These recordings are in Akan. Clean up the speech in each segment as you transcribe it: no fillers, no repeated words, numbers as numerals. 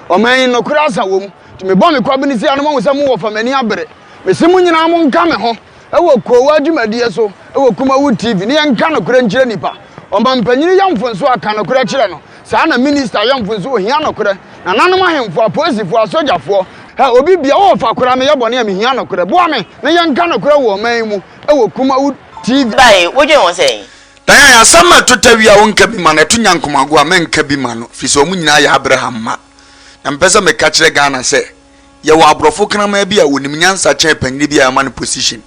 oman no kura asa wom ti me bɔ me kwa bi ni sia no mo se mo wo fa mani abere me se mo nyina mo nka me ho ewo Koowaa dwumadie so ewo KUMAWOOD TV ne yanka no kura nkyere nipa oman panyini yamfo nso aka no kura kyere no saa na minister yamfo nso ohia no kura na nanom ahemfo apolisifoɔ asogyafoɔ obi bia wo fa kura me yebɔne am hia no kura boa me ne yanka no kura wo man mu ewo KUMAWOOD TV bai wodwe won sei dan ya sama totawia wonka bi ma na tunya nkomago a menka bi ma no fi so mu nyina ya Abraham ma na mpesa me ka kire Ghana se ye wo abrofo kanama bi a wonim nyansa kyen panyini bi a ma no position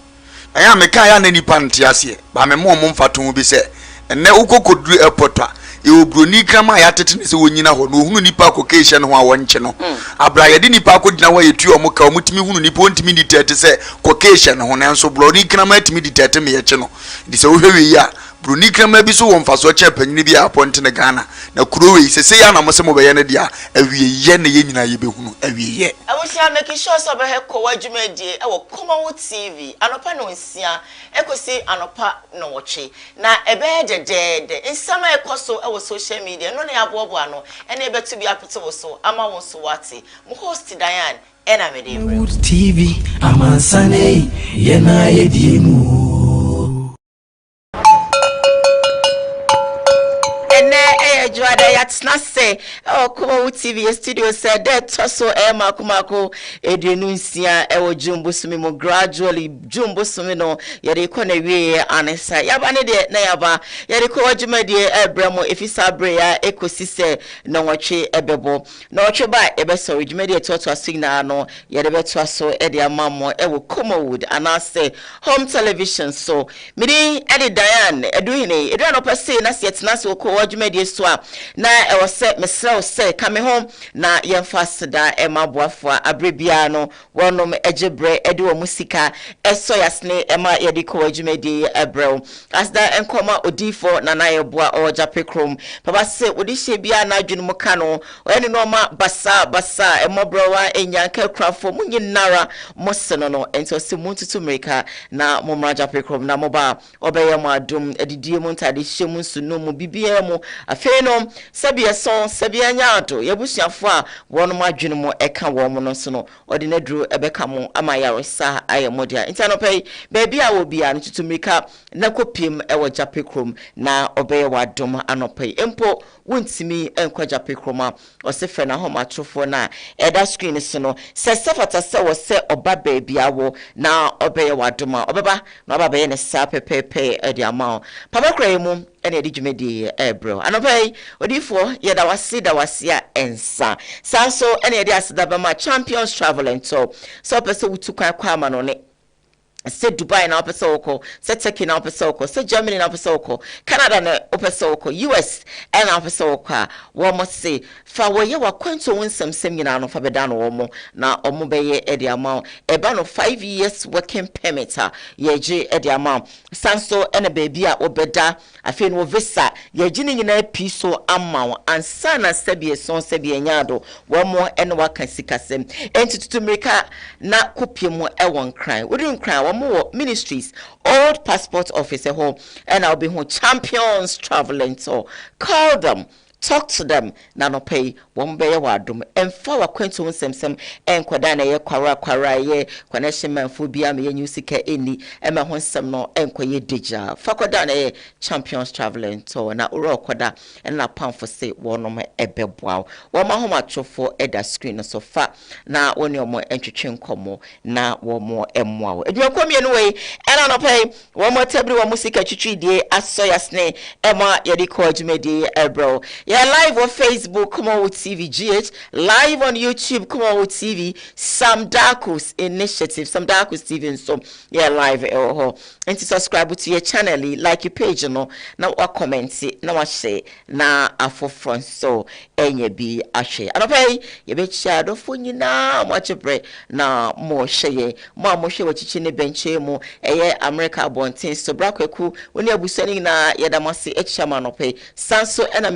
aya me ka ya na nipa nte ase ba me mo mfato bi se enne ukokodru airport a e obroni krama ya tete ne se wonyina ho no hunu nipa kokehye no ho a wonche no abra ye di nipa kodina ho ye tu omuka omutimi hunu nipa ontimi ditete se kokehye no ho nanso broni krama atimi ditete me ye che no di se wo hwewe ya broni krama bi so wo mfaso che panyini bi a ponte ne Ghana na kurowe se ya na mo se mo be ye ne dia awie ye ne ye nyina ye be hunu awie ye awusia make sure so be he Koowaa dwumadie e wo KUMAWOOD TV anopa no nsia ekosi anopa no woche na ebe dedede nsama ekoso e wo social media no na yabobo ano ene betu bi apete wo so ama won so wate mo host Diane ena me dey KUMAWOOD TV amansane ye na ye diemu Juada yatsna se KUMAWOOD TV studio said that toso makumako edununsia ewo jumbo sumi mo gradually jumbo sumi no yede ko na wie anesa yaba ne de na yaba yede ko dwumadie ebramo efisa bre ya ekosi se na nwotwe ebebo na nwotwe ba ebeso dwumadie toto signal no yede beto aso ede amamo ewo KUMAWOOD anase home television so midi ede Diane eduhine edu no pese na se yetna se KUMAWOOD dwumadie so na ewo se mesrew se kame home na yemfa seda emaboafo abrebia no wonom egebre ede wo musika eso yasne ema yede KUMAWOOD dwumadie ebrew asda enkoma odifo na na yeboa o japekrom baba se odi hye bia na adwunu mu ka no ene no ma basa emobrowa enyanka krafo munyinara moseno no ento se muntutu merika na momra japekrom na moba obeye mo adum edidie mu ntade hye mu sunu mu bibia mu afi no sabia son sabia nyaado yebusuafo a wonum adwene mo eka wo mo no so no odi na duru ebeka mo ama yaresa ayemodia intanopei baby a wo bia no tutumika na kopiem ewo japekrom na obeye wadom anopei empo wontimi enkwa japekrom a osefe na homa trofo na eda screen so no se sefata se wo se oba baby a wo na obeye wadom a obeba na oba be ne sa pepepe edi ama papa kremu ene edi dwumadie ebro anopei odifo yeda wase a ensa sanso ene edi asidaba ma champions traveling so pese wutukwa kwa ma no ne se Dubai na opese oko se Turkey na opese oko se Germany na opese oko Canada na opese oko US na opese oko wo mo se fa wo ye wakwanto wonsem nyina no fa beda no wo mo na omo beye edi amount eba no 5 years working permit ye je edi amount sanso ene baby a obeda afi no visa ye je ni nyina piso amount ansa na sebie son sebie nyaado wo mo ene waka sikasem entitutu America na kopiemu ewon kran wodun kran more ministries old passport office home and I'll be home champions traveling so call them talk to them na no pay one be wadum emfa wakwanto nsemsem enkwada na ye kwara ye connection man fo bia me nyu sika eni ema ho nsem no enkwaye deja fakoda na ye champions traveling to na oro koda na pamfo se wonom ebeboa wo ma homa twofo eda screen so fa na woni omo entwetwe nkomo na wo mo emmoa eduakomie no we ena no pay wo mo tabri wo musika twitwidie asoyasne ema ye di KUMAWOOD dwumadie ebro. Yeah, live on Facebook, KUMAWOOD TV GH, live on YouTube, KUMAWOOD TV, Sam Darkus Initiative, Sam Darkus TV, and so yeah, live and to subscribe to your channel, like your page, you know, now what comment, now what say, now a for front, so any be a share. And okay, you bet shadow for you now, much a break, now more share, more share what you chin bench, more a year America born things, so Brackle when you're sending na Yadamasi, H. Shaman, okay, Sanso, and I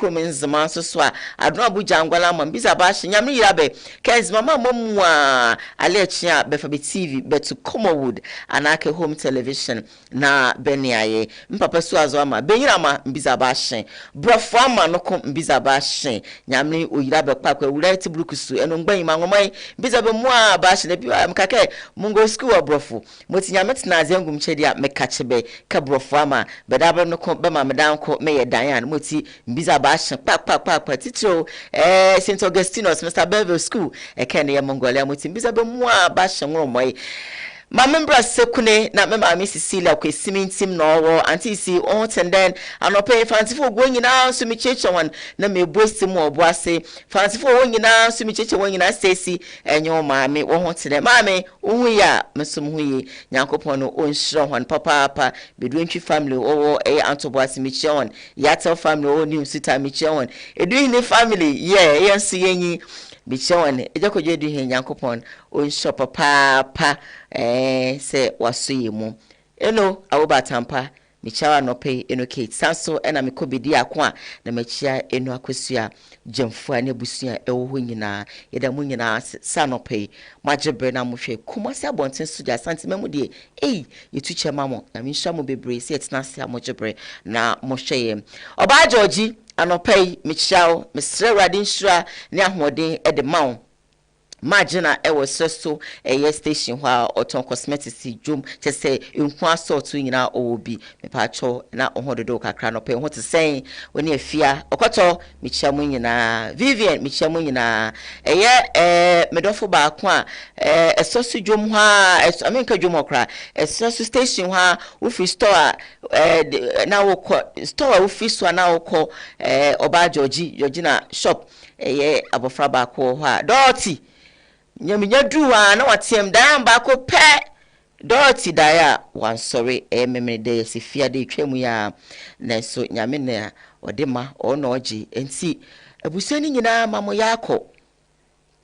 kromenzema so a adno abuja ngwala ma mbisa ba hye nyame yirabe kens mama momu a alechia befa be TV betu KUMAWOOD anake home television na beniaye mpapa so azo ama benyira ma mbisa ba hye brofo ama no ko mbisa ba hye nyame oyirabe kwakwa wurati blukusu eno ngban ma ngomai mbisa be mu a ba hye na bi mkake mungo school brofo moti nyame tena azengum chedi a mekachebe ka brofo ama bedaba no ko be ma medan ko meye dan moti mbisa ba hye pa titro St Augustinos Mr Bevel school ekene ya Mongolia moti mbisa be mu a ba hye ngomai Mamembra sekune na mema mi Cecilia kwe simintim no wo anti si on tenden anope fansifo go nyina so mi cheche wan na me bosi mu oboase fansifo wo nyina so mi cheche won nyina sesi enyo maame wo ho tene maame wo ya mesum huyi nyankopon no onhiro hon papa beduentwi family wo antoboase mi cheon yatel family wo ni sita mi cheon eduini family yensi yenyi bichone ejakoje du he nyankopon on shop papa se wasoye mu eno awobatampa michawa no pay eno Kate sanso ena mekobidi akwa na machia eno akwasua jemfua ne busua ewo ho nyina yeda mu nyina sanope majebre na mohwe kumase abonten soja santimemu de yetuche mamo na minhwa mo bebre se etena se amojebre na mohwe oba Georgie anopay michao Mr. Radin Shura ne ahoden e de mawo Magina ewo seso station hwa oton cosmetics dwom chese nku asort nyina obi mepacho na ohododo kakra no pe ho te sen woni afia okoto michiamu nyina Vivian michiamu nyina medofo ba ko a esoso dwom hwa amenka dwom okra esoso station hwa wo free store na wo store wo free so na wo oba Georgina shop abofra ba ko hwa Dorothy nyaminya duwa na watiem dan ba ko pe Dorothy daya wan sorry memene de sifia de twemu ya na so nyame na odema ono oji enti abusani nyina mamo yako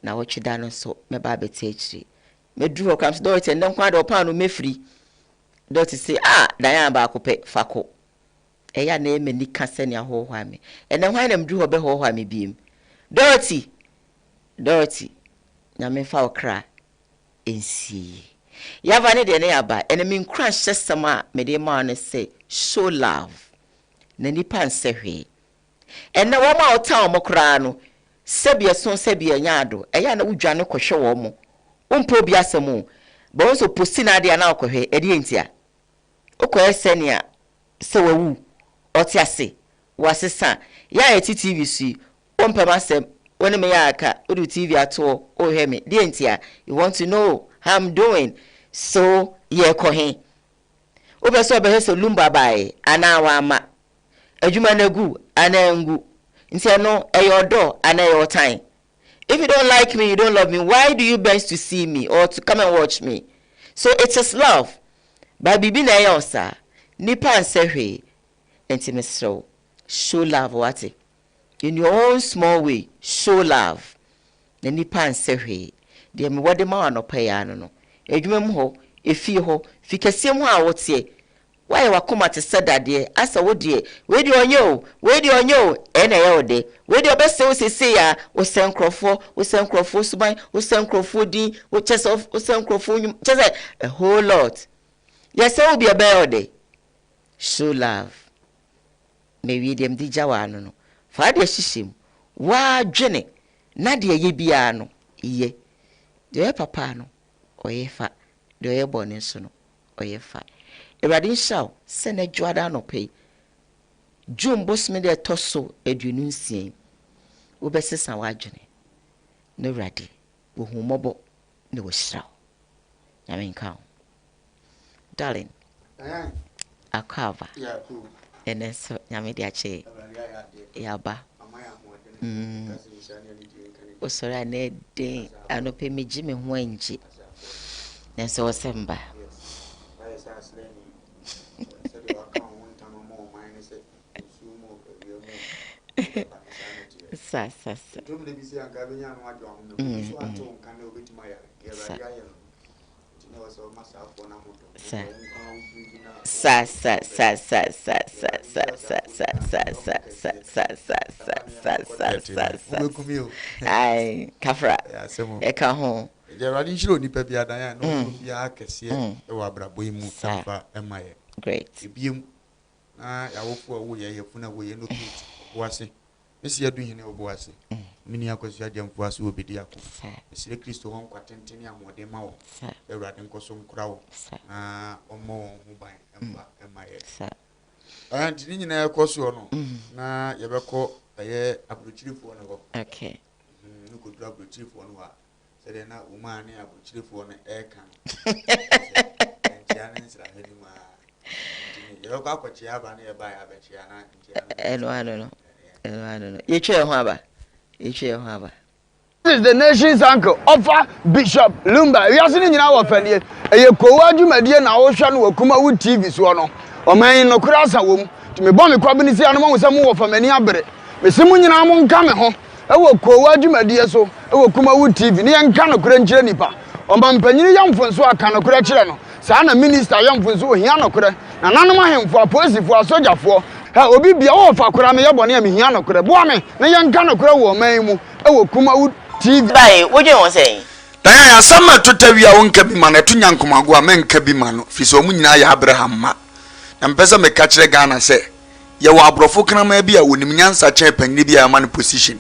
na wochida no so meba beti akiri meduro kam Dorothy ndem kwa do pa no mefri Dorothy say daya ba ko pe fako eya na emeni kasene ahohwa me ene hwan na mdu ho be hohwa me biem Dorothy nyame fa okra ensi yava ne de ne yaba ene min kran hyesema me de ma no say show love na nipa nsehwe ene wo ma ota o mokra no sebia son sebia nyaado eya na wudwane kohwe wo mo umpo bi asemu bo nso posti na de na akohwe edi entia okoye senia se wawu otiase wasesa ya TV si ompema sem when me yaka odu TV ato o hear me dientia you want to know how I'm doing so ye kohin obeso obeso lumba bai ana wa ama adwuma na gu ana ngu ntia no eyodo ana your time if you don't like me you don't love me why do you best to see me or to come and watch me so it is love by bibi na yosa nipa nsehwe entimeso show love what in your own small way show love na nipa nsehwe de me wode ma anopa ya no edwumam ho efi ho fikasiem ho a wotie why wakoma te sedade asa wodie we de onyo ena ye ode we de obese wo sese ya wo senkrofo suban wo senkrofo din wo chese wo senkrofo nyum chese a whole lot yes will be a beode show love me wi dem di jawa no fa de hihim wa dwene na de ye bia no iye de papa no oyefa de ye bone so no oyefa Radin Show sene dwada no pay jumbo sme de toso aduonu nsie wo besesa wadwene no radi wo humobo ne wo hiraw nyamenka darling akava ene so nyame de ache yaba osora ne de anope meji me ho anji ne so semba sa Ay, Kafra. Eka home. Geraldine Shiro ni pepi adanya no bia kese e wa brabo mu tafa emaye. Great. Ebiem na yawofo wo ye yefuna wo ye no kit wase. Mesi adu hene obo ase. Mini akosu ademfo ase obedi akọ. Esire Kristo won kwatentene amode ma wo. Ewrade nkoso nkura wo. Na omo ho ban emaye. Anti ni nyina yakoso no na yebekọ aye abrochirifo no go. Okay. Nuko dra abrochirifo no wa. Sede na umane abrochirifo no eka. Ntiane nsira hedima. Yo kwa kwachi aba na eba ya bechi ana ntiane. I don't know. You try haba. This is the nation's uncle, Offa Bishop Lumba. We are sitting in our family. A Koowaa Show na Ocean wo KUMAWOOD TV so no. O man no krasa wom. To me bomb kwabini si anoma wo samu wo famani abere. Me simu nyina mo nka me ho. E wo Koowaa Show so, e wo KUMAWOOD TV. Ne yanka no kura nkyere nipa. O man panyini yamfonso aka no kura kyere no. Saa na minister yamfonso o hia no kura. Na nanom ahemfo apolisifoɔ asogyafoɔ ha obi bia wo fa kura me yebɔne am hia no kura boa me na yanka no kura wo man mu e wo KUMAWOOD TV Bye, what do you want to say? Dan ya sama totawia wonka bi ma na to nyankomago a menka bi ma no fi so mu nyina ya Abraham ma na mpesa me ka kire Ghana se ye wo abrofo kanama bi a wonim nyansa kyen panni bi a ma no position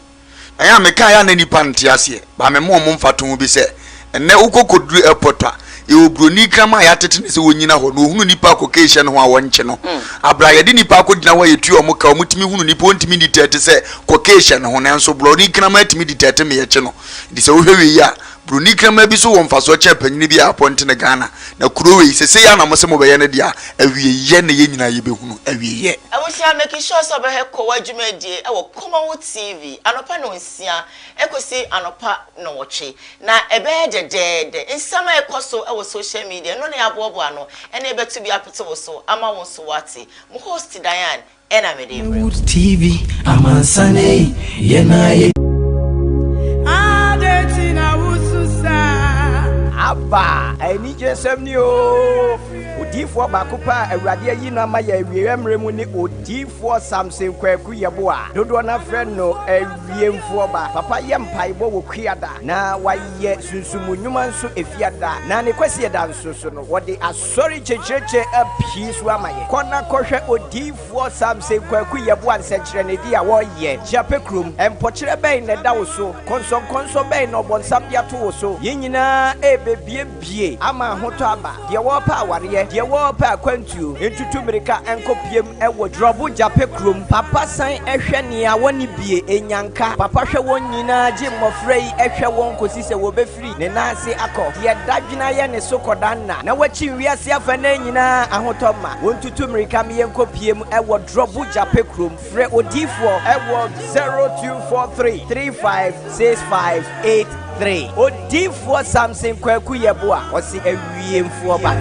dan ya me ka ya na nipa nte ase ba me mo mfato bi se enne ukokoduru airport a e obroni krama ya tete ne se wonyina ho no hunu nipa kokehye no ho a wonche no abra ye di nipa ko gina wa yetu o muka o mutimi hunu nipa ontimi di tete se kokehye no ho nanso broni krama timi di tete me ye che no di se wo hwewe ya broni krama bi so wo mfaso che panyini bi aponte ne Ghana na kurowe sese ya na mose mo be ye ne dia awie ye ne ye nyina ye be hunu awie ye awusia make sure so be he Koowaa Dwumadie e wo KUMAWOOD TV anopa no nsia ekosi anopa no woche na ebe de nsama ekoso e wo social media no na yabobo ano ene ebe to bi apete wo so ama wo so wate mo host Diane ena me dey KUMAWOOD TV amansane yenaye Abba, eni jesem ni o. Odifo bakopa awurade ayi na ma ya awiemre mu ni odifo Samson Kwaku yeboa. Dodo na friend no awiemfo ba. Papa ye mpaibo wo kuada na waye sunsumunwuma nso efiada. Na ne kwasi eda nso so no wode asori checheche apisu amaye. Kona kohwe odifo Samson Kwaku yeboa nsekire ne dia wo ye. Japekrum empochire ben ne da wo so. Konso ben no bonsam dia to wo so. Yinyina bie ama hoto aba de wo pa aware de wo pa akwantuo entutu mirika enkopiem ewo drobu Japekrum papa san ehwe ne a woni bie enyanka papa hwe won nyina je mmofrei ehwe won kosi se wo befiri ne nanse akọ de dadwina ye ne sokodanna na wachi wiase afa na nyina ahoto ma wontutu mirika me enkopiem ewo drobu Japekrum fre odifo ewo 0243356583 odifo Samson Kwaku yeboa osi awiemfo ba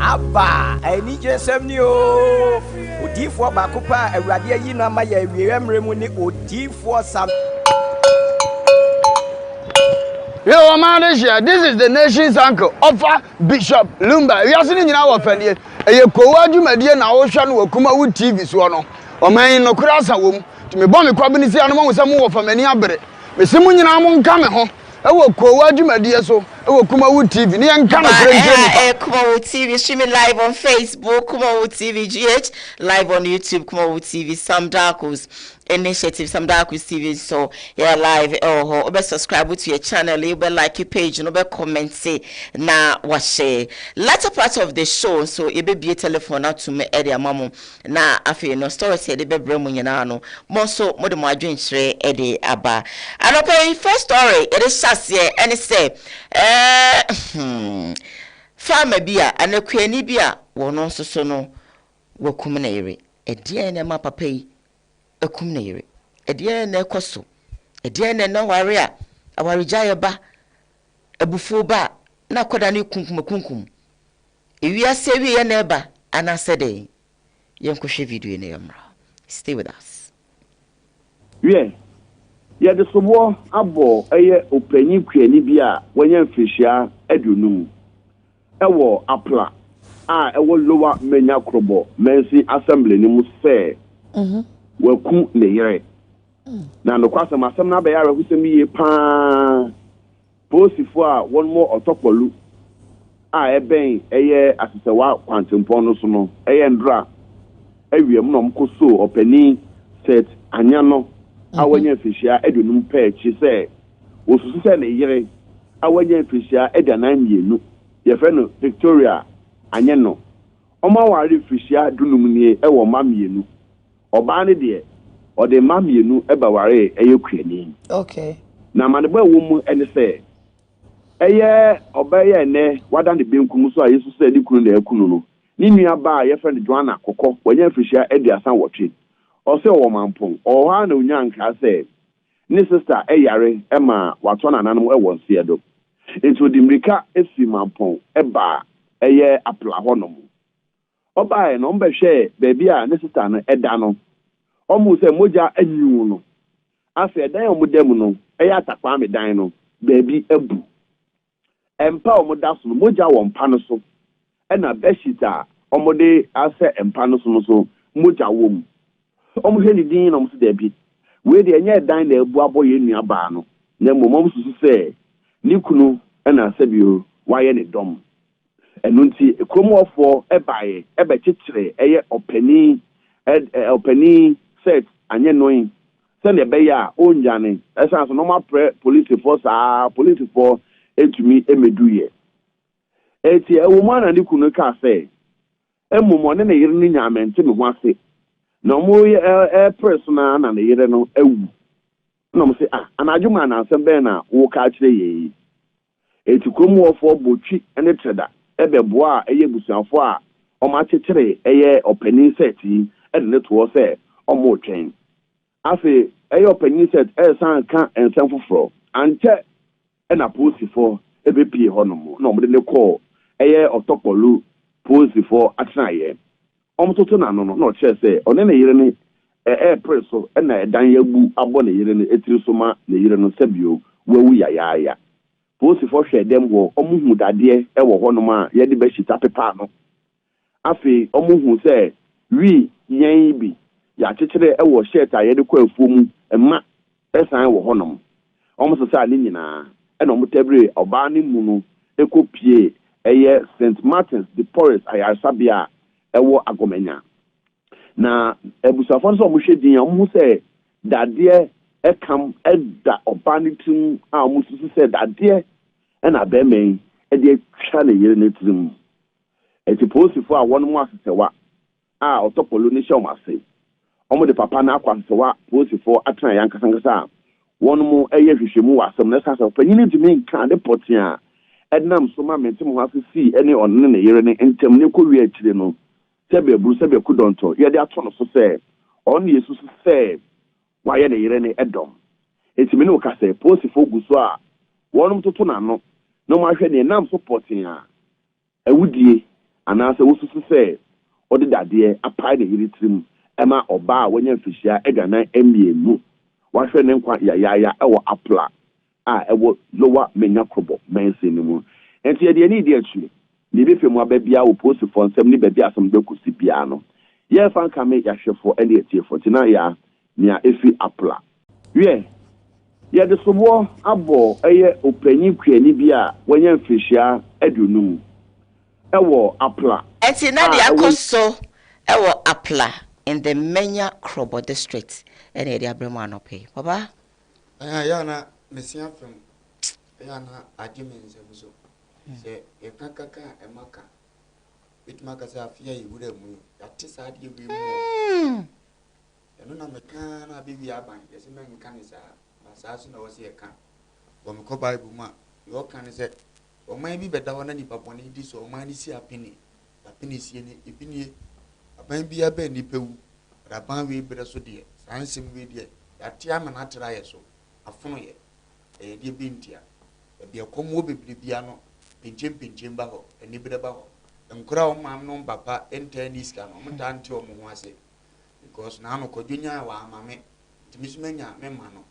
Abba eni jesem ni o odifo bakopa awurade ayi na ma ya awiemre mu ni odifo Sam Yo man this is the nation's uncle Offa Bishop Lumba we are sitting in our family e Koowaa Show na Ocean wo KUMAWOOD TV so no o man no krasa wom to me bomb kwabini si anoma wo samu wo famani abere me simu nyina mo nka me ho e wo Koowaa Show so e wo KUMAWOOD TV ne yanka no kure nkyere KUMAWOOD TV streaming live on Facebook KUMAWOOD TV GH live on YouTube KUMAWOOD TV Sam Darko's initiative Sam Darko's TV so yeah live obe subscribe to your channel you be like your page no be comment say na what share latter part of the show so you be telephone out to me area mamu na afi no story say de be bremu nyina no mo so mo de mo adwenkyere ede aba anope first story it is sase and say farmer bia anakuani bia wono so no wakum na yire edie na ma papa yi akum na yire edie na ekoso edie na ware a aware jaye ba abufu ba na koda ne kunkum ewiase wie na eba anasede yenkohwe video na yamra stay with us wie ye de sobo abo eye opanyi kwani bi a wanya mfishia adunum ewo apla a ewo lower menya krobo mensi assembly ni mu se waku ne yere na no kwasa masem na be yare husem ye pa posifo a one more otokolu a eben eye asesewa kwantempon no so no eye ndra awiem no mkoso opani set anya no awanya mfishia adunum pe chi se osusu se ne yere awanya mfishia aduanan mienu ye fe no Victoria anya no oma ware mfishia dunum nie ewo mamienu oba ne de o de mamienu eba ware eyekwani okay na maneba wo mu ene se eye obaye ne wada ne benkum so a Yesu se di kunu na ekunu no ni nua ba ye fe ne Joanna kokko wanya mfishia aduasan wotwe o se wo mampon o ha na onyanka se ni sister eyare ema wato na nanom ewo nse do into dimrika esi mampon eba eye apla honom oba e no mbehwe beebi a ni sister no eda no omu se moja anyu no afi edan omudam no eye atakwa me dan no beebi abu empa omuda so moja wo mpa no so ena beshita omude ase empa no so moja wo mu omuhwe ni din no mso debi we de enye dan na ebu aboye nua ba no na momom susu se ni kunu ena sabio waye ne dom enu nti kromofo ebaye ebekekere eye opani set anye noin se ne be ya onjane esanso normal police force police for etumi emeduye eti ewuma na ni kunu ka se emumo ne yire ni nyamente me ho ase na mo persona na ne yire no ewu na mo se anadwuma na asem be na wo ka kire ye eti kromofo botwi ene treda ebeboa eye busuafo a o ma kekere eye opani set yi ene to se o mo twen afi eye opani set san ka ensem foforo anche ena posifo ebepie honom na omde ne call eye otokolu posifo atraye omtoto na no no che se one na yire ni preso ena edan yagu abo na yire ni etiri so ma na yire no sabio wawu ya posifo hwe dem wo omuhu dade ewo honom a ye de be hita pepa no afi omuhu se wi yen bi ya kekere ewo shirt a ye de kwa afuom ema esan wo honom omso sa ni nyina ena omutebre oba ni mu no ekopie eye St Martins de Porres ayasabia ewo agomenya na ebusafo so omuhwe din omu se dade ekam eda oba ni tim a omususu se dade ena bemen ede twa na yere ne tirim eti posifo a wonu mu asesewa a otopolo ni show mase omo de papa na akwasewa posifo atran yankasangasa wonu mu eye hwehwemu wasam na sasa panyini ntumi nka de potia ednam so ma mentem ho asisi ene onne ne yere ne ntem ne kowi akire no sebe buru sebe kudonto ye de ato no so se on Yesu se waye ne yere ne edom etimi ne okase posifo guso a wonum toto na no no ma hwe ne nam so potia awudie anase wosusu se odi dade apai ne yere tirim ema oba a wanya mfishia aduanan emienu wahwe ne nkwa ya ewo apla a ewo lower menya krobo mense ni mu enti ye de ni de atwi ni be femu ababia wo post for nsem ni babia asem be kusi bia no ye fan ka me ya hwefo ene etiefo tina ya nia efi apla ye de sobo abo eye opanyi kwani bia wanya mfishia adunum ewo apla enti na de akoso ewo apla in the Menya Krobo district ene de abremo anope baba ya na mesia fem ya na ajimense buso se e kakaka emaka bitmaka sa afia yiwure mu ya tisa de wi mu eno na meka na bibi aban yesi men kanisa basasu na wose e kan wo me ko bible ma yo kan se o man bi beda ho na nipa boni di so o man ni si apini sie ni ipini aban bi aba nipa wu raban we bere so de sansim we de ya tia ma na tra ye so afono ye e de bintia e bi akomo bebribia no pinjem ba ho eni bere ba ho nkura o mam no papa enta ni ska no mta nte o mo ho ase because na no kodwonya wa amame timisumenya memano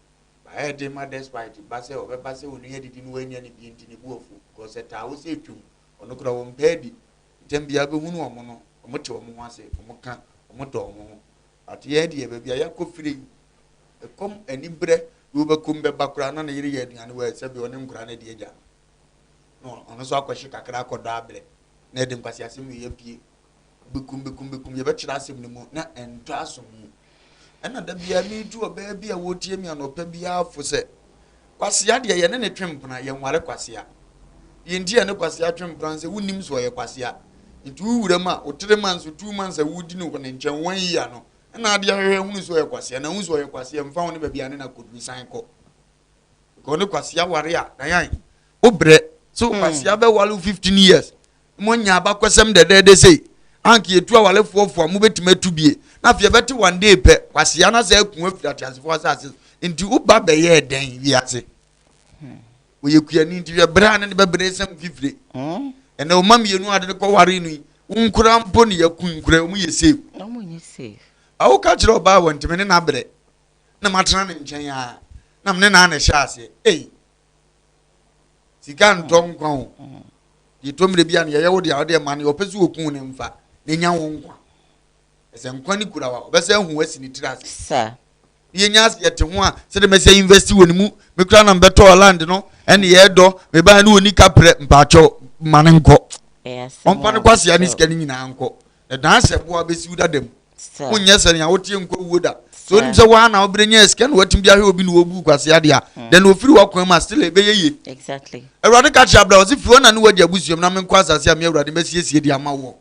ba de ma despite ba se obeba se oni edidi no anya ne bi ntini buofu because eta wo se twum ono kura wo mpedi tembia be hunu omo no omo te omo ho ase omo ka omo do omo ho ati ye de be bia yakofire ekom anibre wo be kum be bakura na yiri ye aduane wa se be oni nkura na de agya no ono so akwashi kakra akodo abre na de nkwasi ase mu ye pie bekum ye be kira asem ne mu na ento asom ena da bia mi tu oba bia wotie mi anopa bia afo se kwasea de ye ne twempena ye nware kwasea ye ndi ne kwasea twempena se wunim so ye kwasea nti wuwura ma otere man so 2 months a wudi no ne nchen 1 year no ena ade ahwe hunu so ye kwasea na hunu so ye kwasea mfa woni ba bia ne na kodu san ko ne kwasea ware a na yan obre so kwasea be wale 15 years mo nya abakwasem de sei anki etu awale fofo mu betima tubie na fie beti one day pe kwasea na se akun afira tiasefo asase nti uba be ye den wiase oye kuani nti we bra na ne be bre sem fifire ene o mam yenu ade ko ware nu unkura mpo ne yakun nkura mu ye safe no mu ye safe awu ka kire oba won ntime ne na bre na matena ne nchen ya na mne na na sha ase sika ntom kwa di tomre bia ne ye wo de awde ma ne opesu okun ne mfa nya wonkwa ese nkwani kura wa obese hu asi ni tiras sa ye nya as yete ho a se de mese invest woni mu me kura na beto land no ene ye do me ba na oni kapre mpacho mane nko yes onpa ne kwase ya ni sika ni nyina nko e dan se bo abesi udadam unye se ne awotie nko woda so ni se wa na obrenya sika na watim bia hwe obi no obu kwase ade a then ofiri wa kwan ma still ebe yeye exactly Ewrade ka cha bla o si fi ona ne wadi abusuom na me nkwa asase a me ewrade mesiesie di ama wo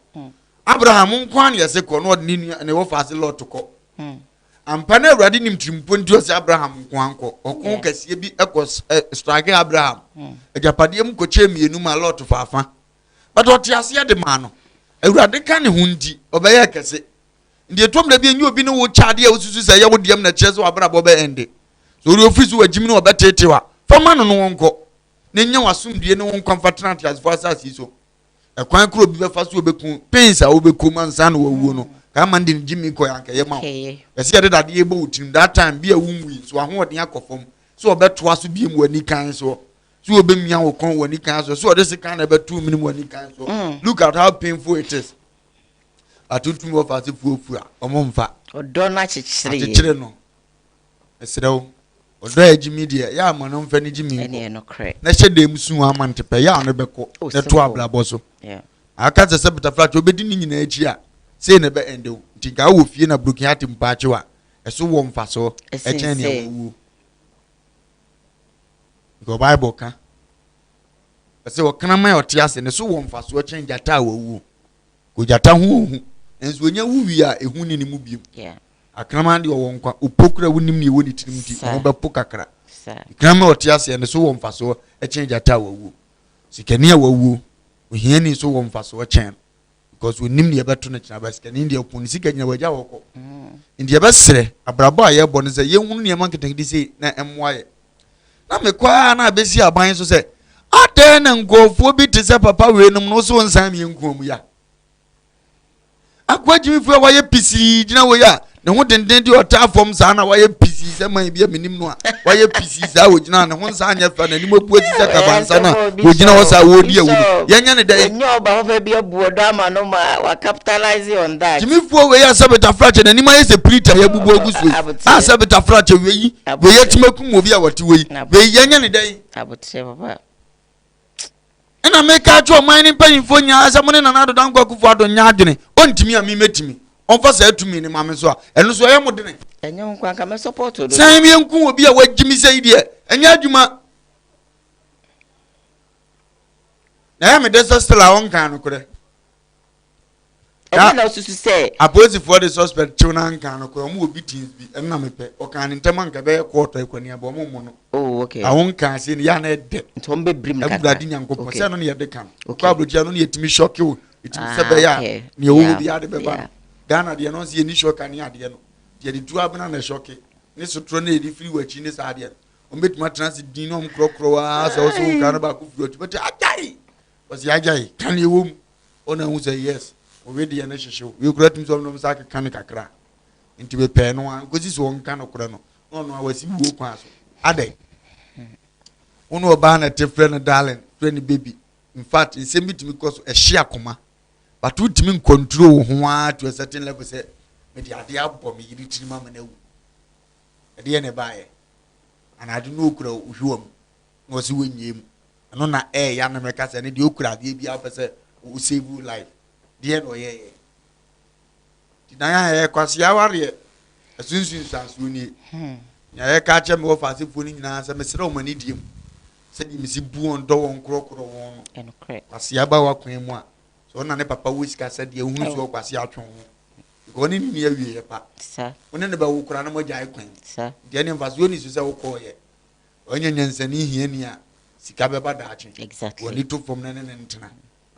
Abraham nkwan yese ko no de ne wo fa se lot ko ampa na Ewrade nim trimpo nti o se Abraham nkwan ko okon kasie bi ekos strike Abraham ejapade mu ko chemienu ma lot fafa but o ti ase de ma no Ewrade ka ne hundi obeye kese ndi etom da bi enyi obi ne wo chade a osusu se ye wo dem na kire so abrabo be ende so ri ofisi wajimi ne obetetewa fama no no nko ne nya wasumdie ne won kwamfatena as far as so ekwan kro bi be fa so obekun pains a obekum ansa na wawuo no ka man de jimi ko yanka ye ma ese ye dade ye bo utim that time bi a wunwi so ahoden akofom so obetoa so bi mu ani kan so obemia wo kon wani kan so ode se kan na betu mini wani kan so look at how painful it is atutum wo fa se fuofua omomfa odo na chichire no esrew odo ejimi de ya amano mfa ni jimi ene no kre na hyede msu amante pe ya no beko ne to ablabo so aka se betafra cho obedi ni nyina achi a sei ne be ende ntika wo fie na broken heart mpachewa eso wo mfa so echen ne wo go bible ka ese wo kana ma otiase ne so wo mfa so echen jata wo ko jata hu enso onya wuwi a ehu ni mu biem akrama de wo nkwa opokura wunim ne woni tirim ti wo be po kakra krama otiase ne so wo mfa so echen jata wo sikani a wo ohiani so wo mfa so echen because we nim ne beto na kina basika ni ndia opon sika nyina waja woko ndia besre abrabo a ye bo ne se ye hunu ne man ketan di se na emwaye na me kwa na abesi aban so se ade na ngofo bi te se papa we num no so nsan me nkuom ya akwa jimifu wa ye pisi gina wo ya ne ho denden di ota fom sa na wa ye pisi se man bi minim no a wa ye pisi sa wo gina ne ho nsa anya fa na ni mo puoti se ka bansa na wo gina wo sa wo di awu yanya ne dai nyo ba ho bi abuodo ama no ma wa capitalize on that jimifu we ya sabeta frache na ni ma ye se prita ye bubu ogusu a sabeta frache we yi we ye timakum obi a wote we we yanya ne dai abotre papa ena meka cho mining panyimfo nya asamune na nado dan kwakufu ado nya adwene ontimi a mi metimi onfa sa atumi ne mame so a eno so ye modene enye nkwa ka me support do san mi enku obi a wagimi sei de enya adwuma na ya me desa stela won kan no kure na osusu say apozi for the suspect chuna kan no kure omo obi teams bi enna me pe o kan ntema nka be quarter ekwani abo mo mo no oh okay awon kan se ya na de ntombe brim kaka abudadi nyankopɔ se no ne ye de kan kwa abrodia no ne yetimi shock o yetimi se be ya ne wo bi ade be ba Ghana de no se ni shock ani ade no de de tu abena na shock ne sotro na edi free wachi ne sa ade o metuma transit din no mkrokro wa sa o so kan ba ku free wachi but ajai was ya ajai kan ye wo ona hu say yes o we de na hwehwe we kura tum so no sa kan kakra nti be pe no an kosi so nka no kura no no no awasi wo kwa so ade wono oba na te friend darling friend baby in fact nsem bitimi cause e hye akoma but utimi control ho a to a certain level say me de ade abọ me yiri tiri ma na wu ade ne baaye and I don't know kura uhwom no se wonyem no na ya na me ka se ne de okura ade bi a pese o save life de no ye di na ya kwase ya ware asunsun sanso ni ya ka che me wo fa se foni nyina se me sere o mani diem se di misi bu on do won krokro won eno kre kwase ya ba wa kwan mu a so na ne papa wo sika se de ehun so kwase atwon ho ko ni ni awie pa sa woni ne ba wo kura na mo jai kwan sa de ne mfa so ni so se wo ko ye onye nyansani hia ni a sika be ba da achen exactly woni to fom na ne ntena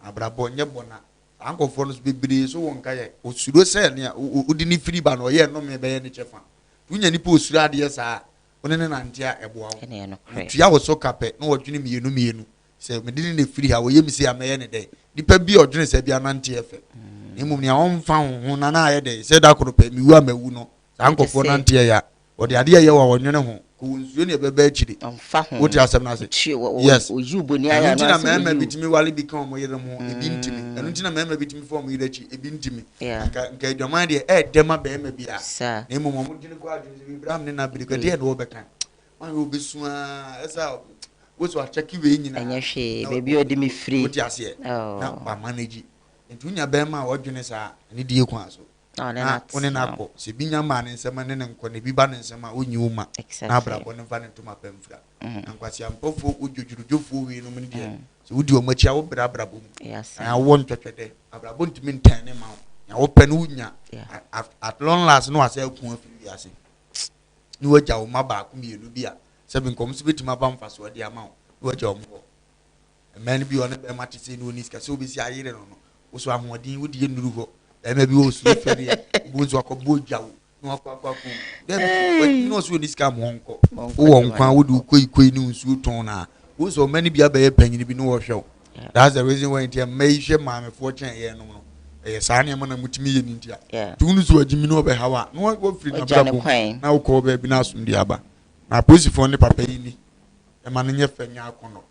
abrabo nye bona ankofo no bibiri so won ka ye osuro se ne odi ni firi ba no ye no me be ye ne chefa tunya ni po osuro ade sa woni ne nante a ebo awo eno kre tuya wo so kape no wodwene mienu se me di ne firi ha wo ye mi se ameye ne de nipa bi odwene se bi anante efe nimum ne a wonfa ho na na aye de se da koro pe mi wu amawu no ankofo nante ya odi ade ye wa wonwene ho ko nsuo ne bebe akiri amfa ho woti asem na se yes o yubo ni aya no na mema bitimi wale bi kan mo yere mo ebi ntimi enu ntina mema bitimi form yere chi ebi ntimi nka edwaman de dema be ma bi a na emu mo ngine ko adwene bi bram ne na bi ko de no be kan man wo besua esa wo so acheki we nyina anya hwe baby odi mi free woti ase na ba manage entunya be ma wodwene sa ne die kwa so na one na ko se binya ma ne nsema ne nko ne bi ba ne nsema onyi uma na abrabo ne fa ne ntoma pamfra ankwasi ampofo ojojurujofu wi no mini de se wudi o machi a wo bra abrabo mu na wo ntwetwede abrabo ntimi ntan ne ma na wo pe no unya at long last no ase akun afiri ase ni waja wo ma ba ku mienu bi a se bi nkom se bitima ba mfaso de ama wo waja wo mo men bi one be mati se no ni ska se obi si ayire no no wo so ahodin wudi enuru ho maybe we so fere bozo akoboja no akwa dem no so this scam wonko wo nkwa wo du koi ni nsu ton na wo so many bia be panyin bi no wo hwe that's the reason why it may hwe maame fo chen ye no no e sa ne na mutimi ye ni ntia tunu so agimi no be hawa no wo free na brabo na wo ko be bi na asum di aba na police fo ne papa yi ni e ma no nye fanya akono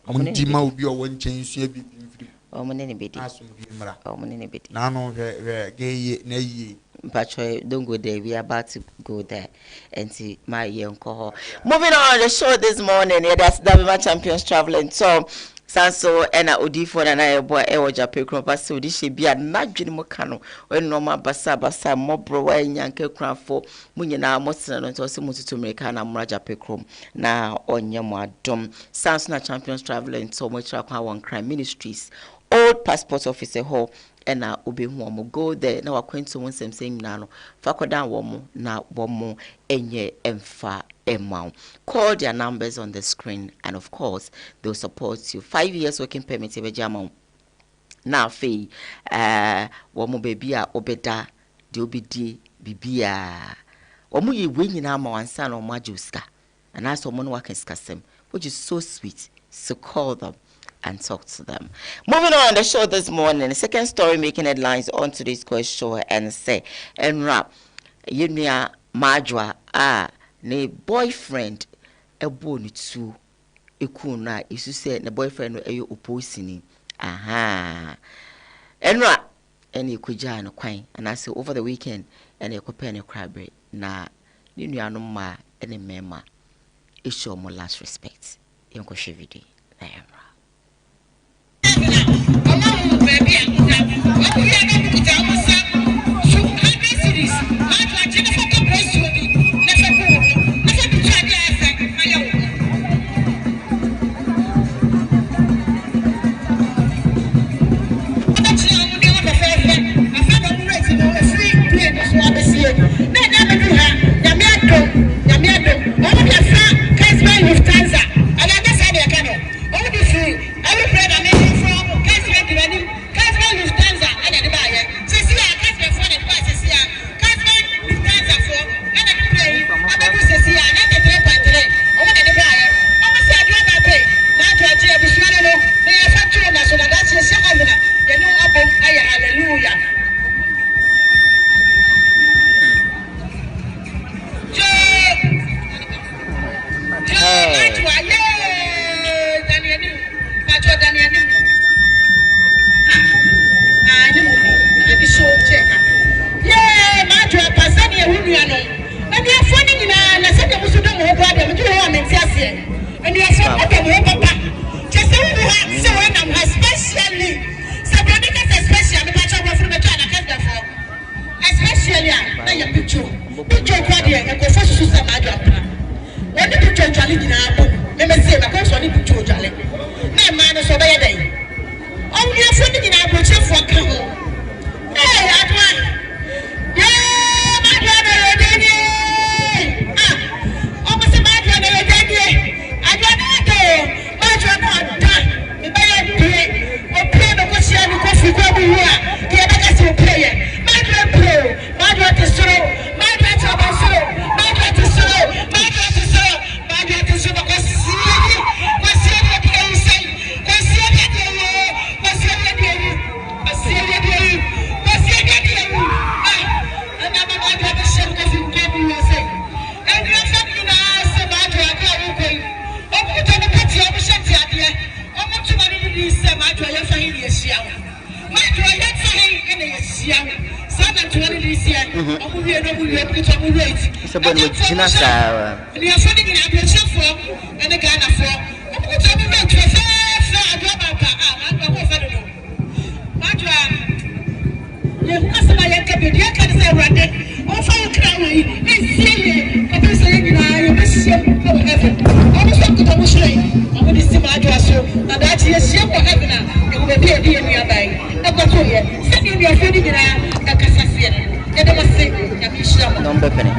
amunti ma obi o wo nchen nsu abi mfiri omune ne bedi asum di mra omune ne bedi na no ge na yi Pacho, don't go there. We are about to go there and see my young cohort. Moving on the show this morning, that's WMA Champions traveling. So, Sanso and Odifo and I boy Ewa Japekro Basso, this should be a nudging mocano when Noma Basa Mobro and Yanke Crown for Munina Mostan and also to make an Amraja Pekrom now on Yamwa Dom. Sansona Champions traveling so much one crime ministries. Old passport officer hall. And now obi mo go there na wakwentu won sem nyina no fakoda wo na wo mo enye emfa emma. Call their numbers on the screen and of course they'll support you. 5 years working permit e jama na fe wo mo baby a obeda de obidi bibia wo mo ye we nyina ma wansa na mo ajuska and as wo mo no wakenska sem which is so sweet, so call them and talk to them. Moving on the show this morning, the second story making headlines on today's Koowaa Show and say, and rap, Yunia Majwa, ne boyfriend, a boni to a kuna, is to say, the boyfriend, a you opposing, aha, and rap, and you could join a quine, and I say over the weekend, and you could penny crabbery, na, Yunia no ma, any mema, it show more last respect. Yonko Shividi, there. Every friend I made from Casper, Casper Lufthansa, and ya na ya picture kwa dia e ko fa susu sa ma do apra when the picture jale nyina abo me say ba ko so ni picture jale na ma no so ba ya dai on dia fo ni nyina abo che fo ka ho adwa ye ma do na re dani o mo se ma do na re dani adwa na do ma do na da me ba ya de o pe no ko sia ni ko fi ko bu wa ke ba ka se pe ye ma do pro ma do te soro ma do te ba soro ma do te soro ma do te soro ma do te soro ko sia ni ko sia ni ke yi sai ko sia ni ke yi ko sia ni ke yi ko sia ni ke yi ko sia ni ke yi ana ma ma do te soro ko fi ko bu wa sai en gra fa ni na se ma do aka wo ko yi o ku to ni pati o bu shati ade o mu tu ma ni ni se ma do ya fa hi ni esia ma do ya fa hi ni esia sana to ni ni se o mu wie no mu wie ku to mu wait so bon mo jina sa ni afa ni na be chefo ene ga na fo o mu to mu wait fe ado ba ka ma do ko fa do ma do ye ku ka sama ye ka be dia ka se rade o fa yo kra we e sie ye ka be se ni na ye be sie ko heaven o mu so ko to mu shire o mu di si ma do aso na da ti ye sie ko heaven na e ko be bi e di enu abai e ko to ye se ni bi afa ni na ka ka sa sie no e de ma se ya mi shira mo non bepene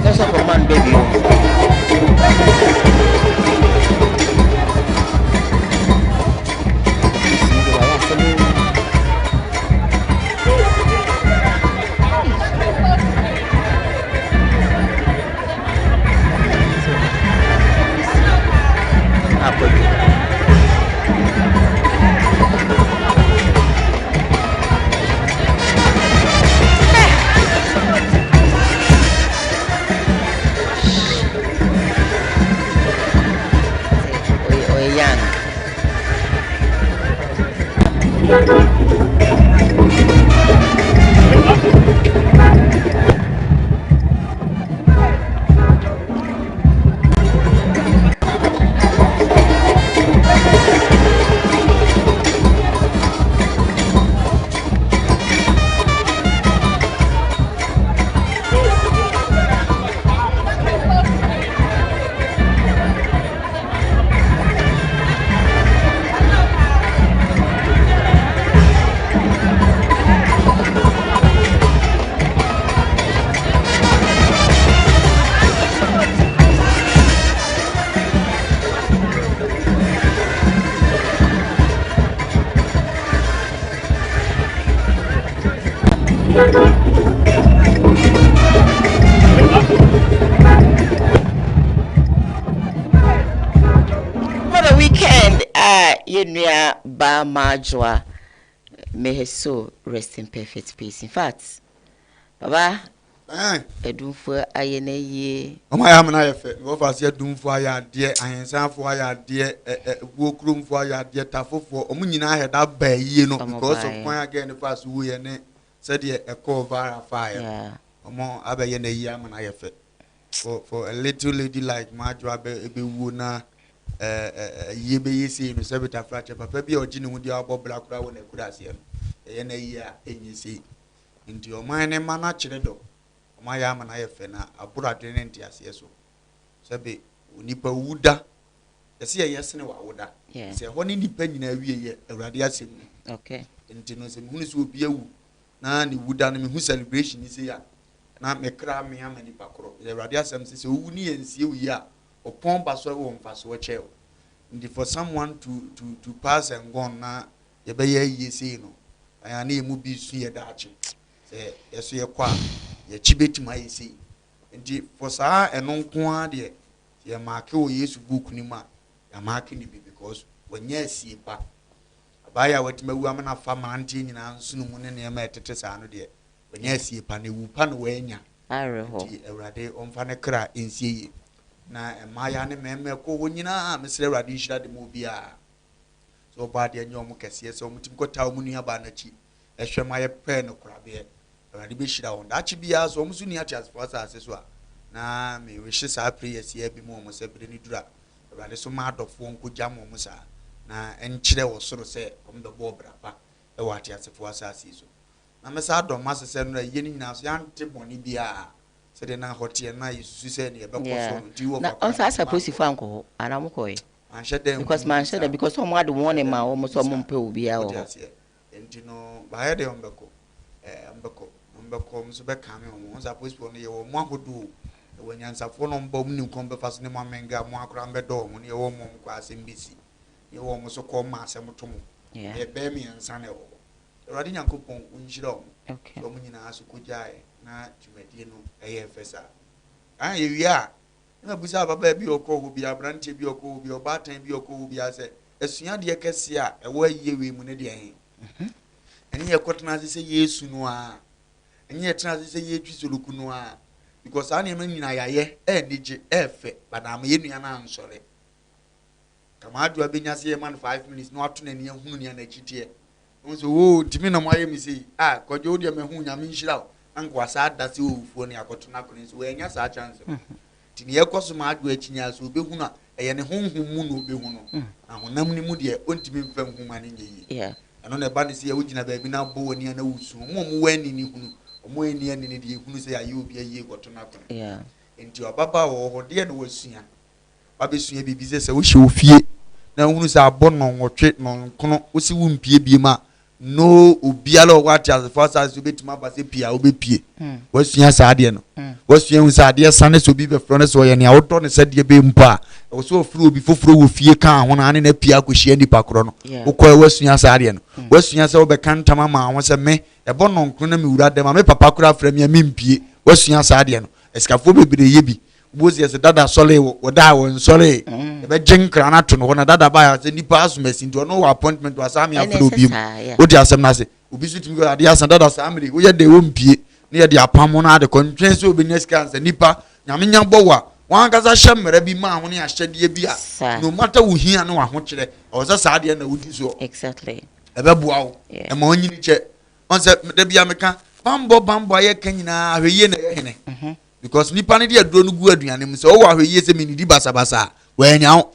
eso por man baby Yenua ba majwa may his soul rest in perfect peace. In fact, Baba, Edunfo ayene ye. O my am na yefe. Wo fa se Edunfo aya de, ahensanfo aya de, wokromfo aya de, tafofo omu nyina heda ba yie no because of kwan again the pass wo ye ne said de e call vara fire. Omo abaye na yi am na yefe. For a little lady like majwa be wo na ye be yesi no sebita fracture papa bi ogine mu dia obobla kura wo na kura ase no ye na yi a enyisi nti o man ne ma na kire do o ma ya ma na ye fe na aburade ne nti ase so sebe onipa wuda yesi ye yesene wa wuda se ho ne nipa nyina wie ye awurade ase mu okay nti no se mu hunu se obi awu na ne wuda no me hu celebration ni se ya na me kra me ama nipa kro awurade asem se owu ni yensie wu ya upon baso wo mfaso cheo ndi for someone to pass and gone na ye be ye sei no aya na emu bi su ye daache se yeso ye kwa ye chibetima ye sei ndi for sa eno nko a de ye maake wo Yesu book ni ma ya maake ni bi because wanya asie pa abaya watimawu amana fa mante nyina nsunu mu ne ne ma etete sa no de wanya asie pa na wu pa no wanya areho ndi awurade omfa ne kra ensie ye na emaya ne meme ko wonyina mesre awurade nhira de mu bia so ba de nyom kese so mutim ko taw mu nua ba na chi ehwe maye pe no korabe awurade be hira won da chi bia so musu ni ati asfosa aseso a na me we hye sa prayers ye bi mu mo se bre ni dura awurade so ma adofo nko jam mo sa na enkyere wo soro se om be bo brapa what as for assassins. I'm a sad on Master Sandra, Yenny now, young Timony Bia. Said the now hot and nice, Susan, now, also, I suppose if uncle, and I'm going. I said them because man said that because someone warning my almost a month will be out. And you know, by the Umberco, so back coming once I post one year or one who do. When you answer for non bomb new come fast in my manga, more crammed door, when your home class in BC. You almost so called Mass and Motomo. Yeah, bear me and San. Radin and coupon, when she don't. Okay. So when you ask who could die, not to make AFSR. Ah, yeah. Na busa baba bi okọ obi abrante bi okọ obi obatan bi okọ obi ase esua de kese a ewa yewe mu ne de hen eni ye kotena se Yesu no a eni ye tena se yetwi soluku no a because ani ma nyina yaye nije efe badam ye nua na ansore kama adu abenya se man 5 minutes no ato na ne hunu ne na chitie nso wo timi na moye mi sei kojo de me hu nyame nhira anko asa da se ofuo ne akotona kone so we anya sa chance tini yekoso ma adu achinya so obehunu a eye ne honhum mu no obehunu ahonam ni mu de ontimi mfa nhuma ne nyeyi ano na ba ne se ye wugina ba bi na bo woni na wusu mo wani ni hunu mo eni ani ne de hunu se aye obi aye kotona kone enti obaba wo ho de no wasua babesua bibi se wo hye ofie na hunu se abono nwotwe no nkono osi wu mpie bi ma no obiala what as first as you betima base pia obepie wasua saade no wasua hu saade sane so bi be frone so ye ne awdo ne saade be mpa o so ofuru obi foforo wo fie kan ho na ane na pia akohia nipa kro no ukọ wasua saade no wasua se obe kan tama ma ho se me ebo no nkro na me wura de ma me papa kro afra me mpie wasua saade no eskafo bebre ye bi bozi se dada sole wo da wo sole e be jinkra na to no na dada ba ya se nipa asumasi ndo no appointment wa sami afro obi o di asem na se obi su timi go ade asan dada samri wo ye de wo mpie ne ye de apam na de kontwen se obi neska se nipa nyame nya bowa wan kaza hyemra bi ma ho ne ahyede bi a no matter wo hia na wa ho kire o se saade na wudi so exactly e be boa wo e ma onyini che on se de bia meka bambo aye kanyina ahweye na ye hene because nipa ne de aduro no gu aduane mu se o wa ahweye se menidi basabasa wa nya wo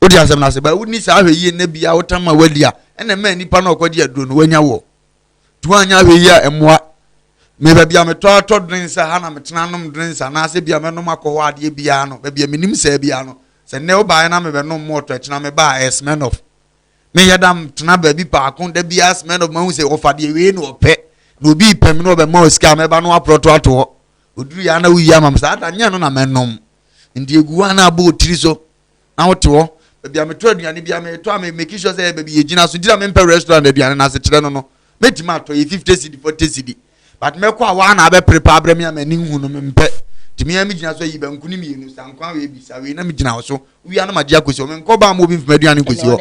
o di asem na se ba woni sa ahweye na bia wotama walia ene ma nipa na okodi aduro no wanya wo tu anya ahweye a emoa me ba bia me to drin sa ha na metena nom drin sa na se bia me nom akọ ade bia no ba bia menim sa bia no se ne o ba na me be nom moto ekina me ba esmen of me yadam tena ba bi pa akon da bia esmen of ma hu se ofade we no ope no bi pem no be ma oska me ba no aproto ato oduru ya na wuyi amam sa anya no na menom ndi eguwa na abo tiri so na wotewo bia me to aduane bia me to am make sure say bia yegina so dira me mpe restaurant aduane na se kire no metima ato 50 cedi 40 cedi but me kwa wa na be prepare abrami amani hu no me mpe timi ya me gina so yi banku ni mi nu sankwa we bi sa we na me gina so wi ya na ma dia kosi o me nko ba mo bi mfuma aduane kosi o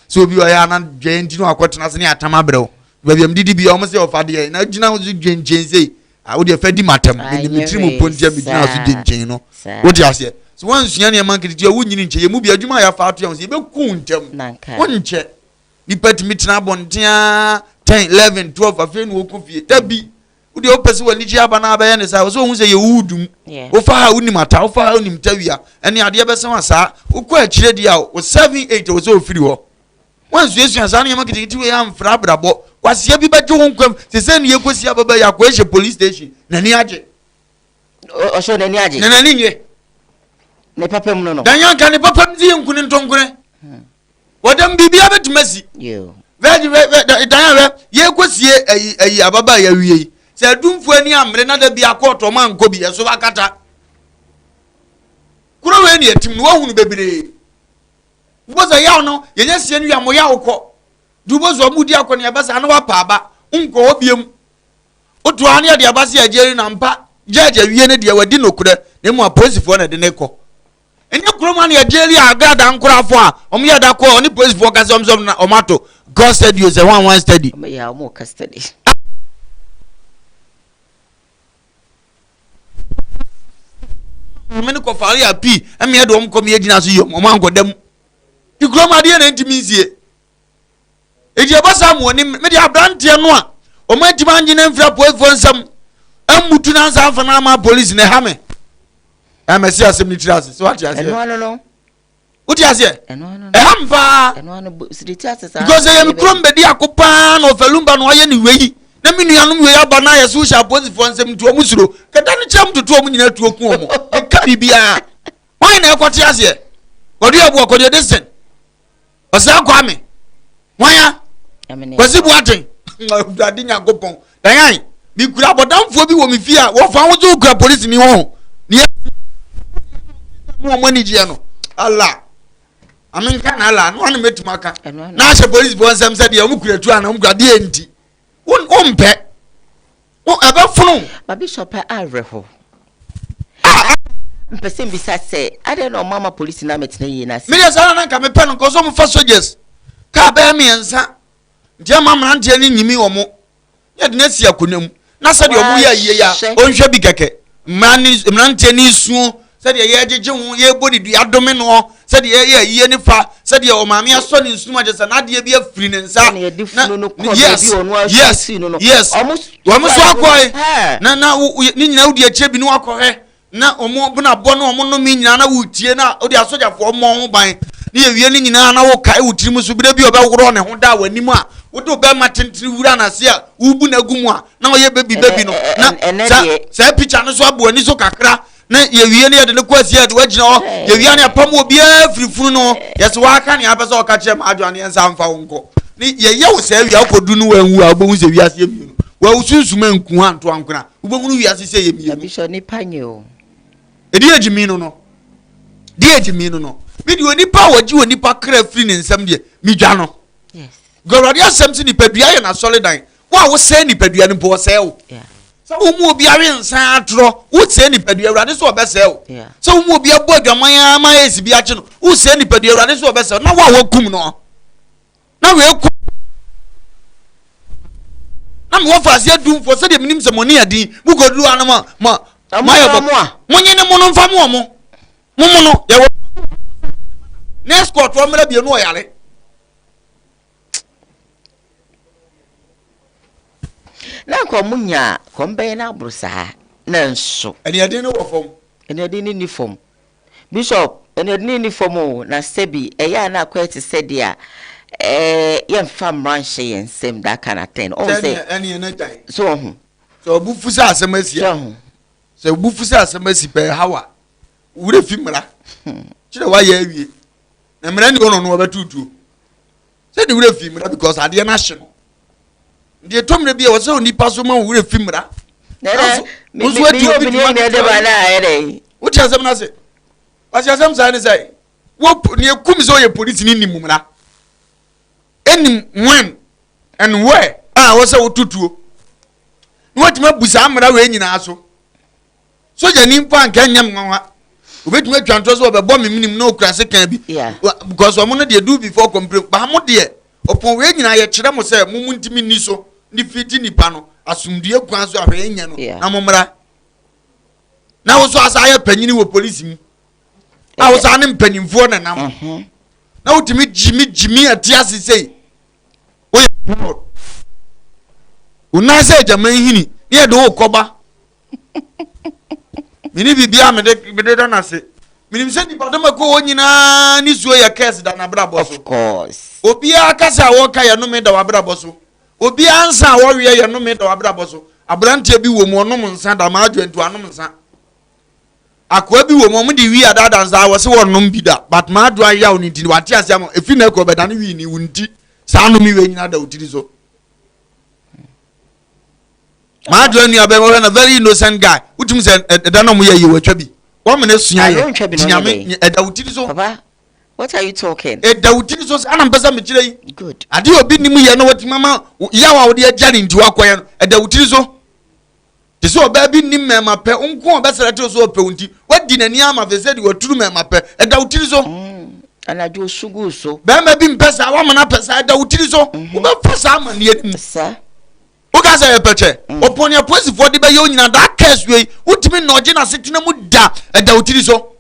so bi o ya na dwenti no akotena se ne atama brew bia me didi bi o mo se o fade na gina ho dwenchen wo de fadi matam ni mitrim pontia bidina so de nchen no wo de ase so wan sua ne man kiti wo nyini nche ye mu bi adwuma ya fa ato ya so ye be ku ntem wo nche ni pati mitina bontia 10 11 12 afi no ku fie tabi wo de opese wani ji aba na aba ya ne sa so hu se ye wudum wo fa ha unim ata wo fa ha unim tawia ene ade be se wa sa wo ku akire dia wo 7 8 wo so ofiri ho wan sua sa ne man kiti we ya mfra brabo wasia bi bejo honkwam se ne yekosi ababa ya ko ehye police station na ni age o so na ni age na ni nye ne papam no dan yanka ne papam zi nkune ntonkure wadam bibia betumasi yo veji dan ya yekosi ayi ababa ya wiye se adumfu ani amre na da bia koto man ko bi eso bakata kuro we ni etim no wahunu bebire boza yawo no yenye sie ni yamo yawo ko dubo zo mudi akoni abasa na wapa aba nko obiem otu ane ade abasa ageri na mpa jaja wie ne de wadi nokure ne mu aposifo na de ne ko enye kuro ma ne ageri agada nkorafo a omo ya da ko oni posifo ka som na omato god said you say one study ya omo ka study mene ko fari api emi e do omo ko me agina so yom omo angodam di kuro ma de na ntimizie eji abasa mu oni me di abrantie no a o ma ti manje na mfra poifo nsam amutu na nsa afa na ma police ne ha me amesi asem ni tirase so what you say no What you say? Hampa. Because I am crumbe dia kopa no felumba no aye ni weyi. Na minu ya no we abana ya so sha police for nsem to omusuro. Keta ni cham to omu nyina to oku omo. E ka bibia. Why na ekwoti ase? Kodu abu kodu desen. Osa kwa me. Why? Kwasi buaten. Dadi nya gopon. Dan bi kura bodamfo bi wo me fi a wo fa wo zo kura police ni ho. Ni mo manage no. Allah. Amen kan Allah no wan metumaka. Na she police bo nsem said ya mukura tu ana mukura de enti. Won pe. Won aba funu. Ba bishop areho. Mpese mbisa se ade no mama police na metena yi na se. Me ya sana na ka me pe no ko so mo fa soldiers. Ka ba me ensa. Ntia mamra ntia ni nyimi wo mo. Ya de na si akonam. Na said yo mo ya yiye ya onhwe bi keke. Mrantie ni suo said ye jeje ho ye bodi du adome no said ye yiye ni fa said ye o maame aso ni nsuma je na de bi afiri ne nsa. Yes. Almost akoi. Na ni nyina udi ache bi no akɔhɛ. Na omo buna bɔ no omo no mi nyina na wutie na odi asojafo omo ho ban. Ni ewie ni nyina na wo kai wutiri so bi da bi obɛworo ne ho da wani mu a wodo be matentiri wura na se a ubu na gumu a na oye baby no na sa picture no so abo ani so kakra na ye wie ne ye de kwasi ade wagina o ye wie ne apam obi afirifunu no yes wa aka ne apesa o ka kire ma adwane ensa mfa wonko ni ye ye wo sa wie akodu no wanwu agbohu se wi ase emi wa usunsuma nku anto ankona ubohunu wi ase se ye mi bisho ni panye o edi ejimi no di ejimi no mi di onipa waji onipa kra free ne nsam de mi dwa no yes Gawadi asem si nipadua ye na solidan wa wo se nipadua ni po se wo so wo mu obi awe nsan atro wo se nipadua awrade so obese wo so wo mu obi abo adwaman ama esi bi ache no wo se nipadua awrade so obese na wa kum no na we kum na me wo fa se dum fo se de minim se moni adin bu godu anama ma yo monye ne mono mfa mo no ye next court wo mera bi no yare na ko munya ko mbe na abrusa na nso eni ade no wo fom eni ade ni form bishop eni ade ni form o na sebi eya na kwete sedia ye mfa mranche yen sem da kana ten o say eni na dai so hu so bu fusa asemasi so bu fusa asemasi pe hawa wure fimra kire wa ya awie na mra ni ono no obatutu say the wure fimra because ade na hye no de tomre bia wo se onipa so ma wure fimra mi obi ni de ba na ere wo tia sem na se wa tia sem sai ni sai wo ni ekum so ye police ni nimumra enim when and where wo se wo tutuo ni watima busa amra we nyina so ja ni mpa nka nyam nwa obetuma twanto so obebo minim na okura se kan bi because omo no de do before complain ba mo de opon we nyina ye kire mo se mumu ntimi ni so ni fiti nipa no asumdue kwan so ahwe nya no na momra na wo so asaya panyini wo police mi na wo sa ne mpanimfo na nam na wotimi jimi atiase sei wo una se jaman hini ni e do koba mini bibia me de na se minim se nipa dama ko nyina ni suo ya case da na bra boso of course obi akasa wo ka ya no me da wa bra boso obi ansa wo we ya no me da wa bra boso abrante bi wo mo nom nsa da ma adwentu anom nsa akwa bi wo mo de wi ada dansa wo se wo nom bi da but ma adu aya oni ti wati ase am efi na ko beda ne wi ni wunti sa no mi we nyina da utiri so ma adu ni abe na very innocent guy utum se da no mo ye watwa bi wo me na sua ye nyame da utiri so papa what are you talking da utiri so ana mpesa me kire yi good ade obi ni mu ye no wati mama yawa wo de ajari nti wakoye no da utiri so te so oba bi nim mema pe unko obesere te so pe unti wadi nani ama fe se di waturu mema pe da utiri so ana jo sugu so ba ma bi mpesa wa mana pesa da utiri so wo ba pesa ama ne nim sa wo ka say peche opon ya police for de be yo nyina da case we utimi no je na setina mu da utiri so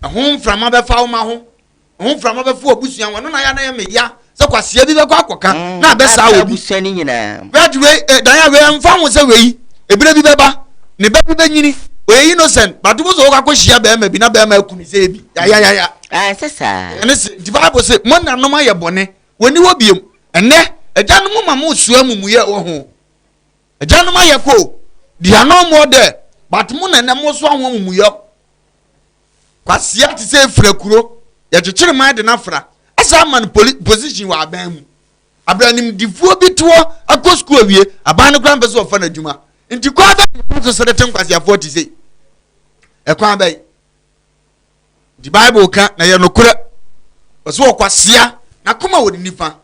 ahom frama be fa wo ma ho ahom frama be fa obusuan wo no na ya na ya me ya se kwasia bi be kwa akoka na be sa obi obusuan ni nyina graduate dan ya we mfa wo se we ebire bi beba ne be nyini we innocent but wo so ka ko hia be ma bi na be ma ku ni se bi ya sesa ene the Bible say mo na no ma ye bone woni wo biem ene agya no ma mo sua mumuye wo ho agya no ma ye ko they are no more there but mo na mo so ho mumuye kwasia ti se frakuro ye kyekere man de na fra asa man position wa aban mu abranim difuo bituo akọ school awie aban no kran pese ofa na djuma nti kwa ba so sedeten kwasia 40 say e kwa ba the Bible ka na ye nokura oso okwasia na koma wodi nifa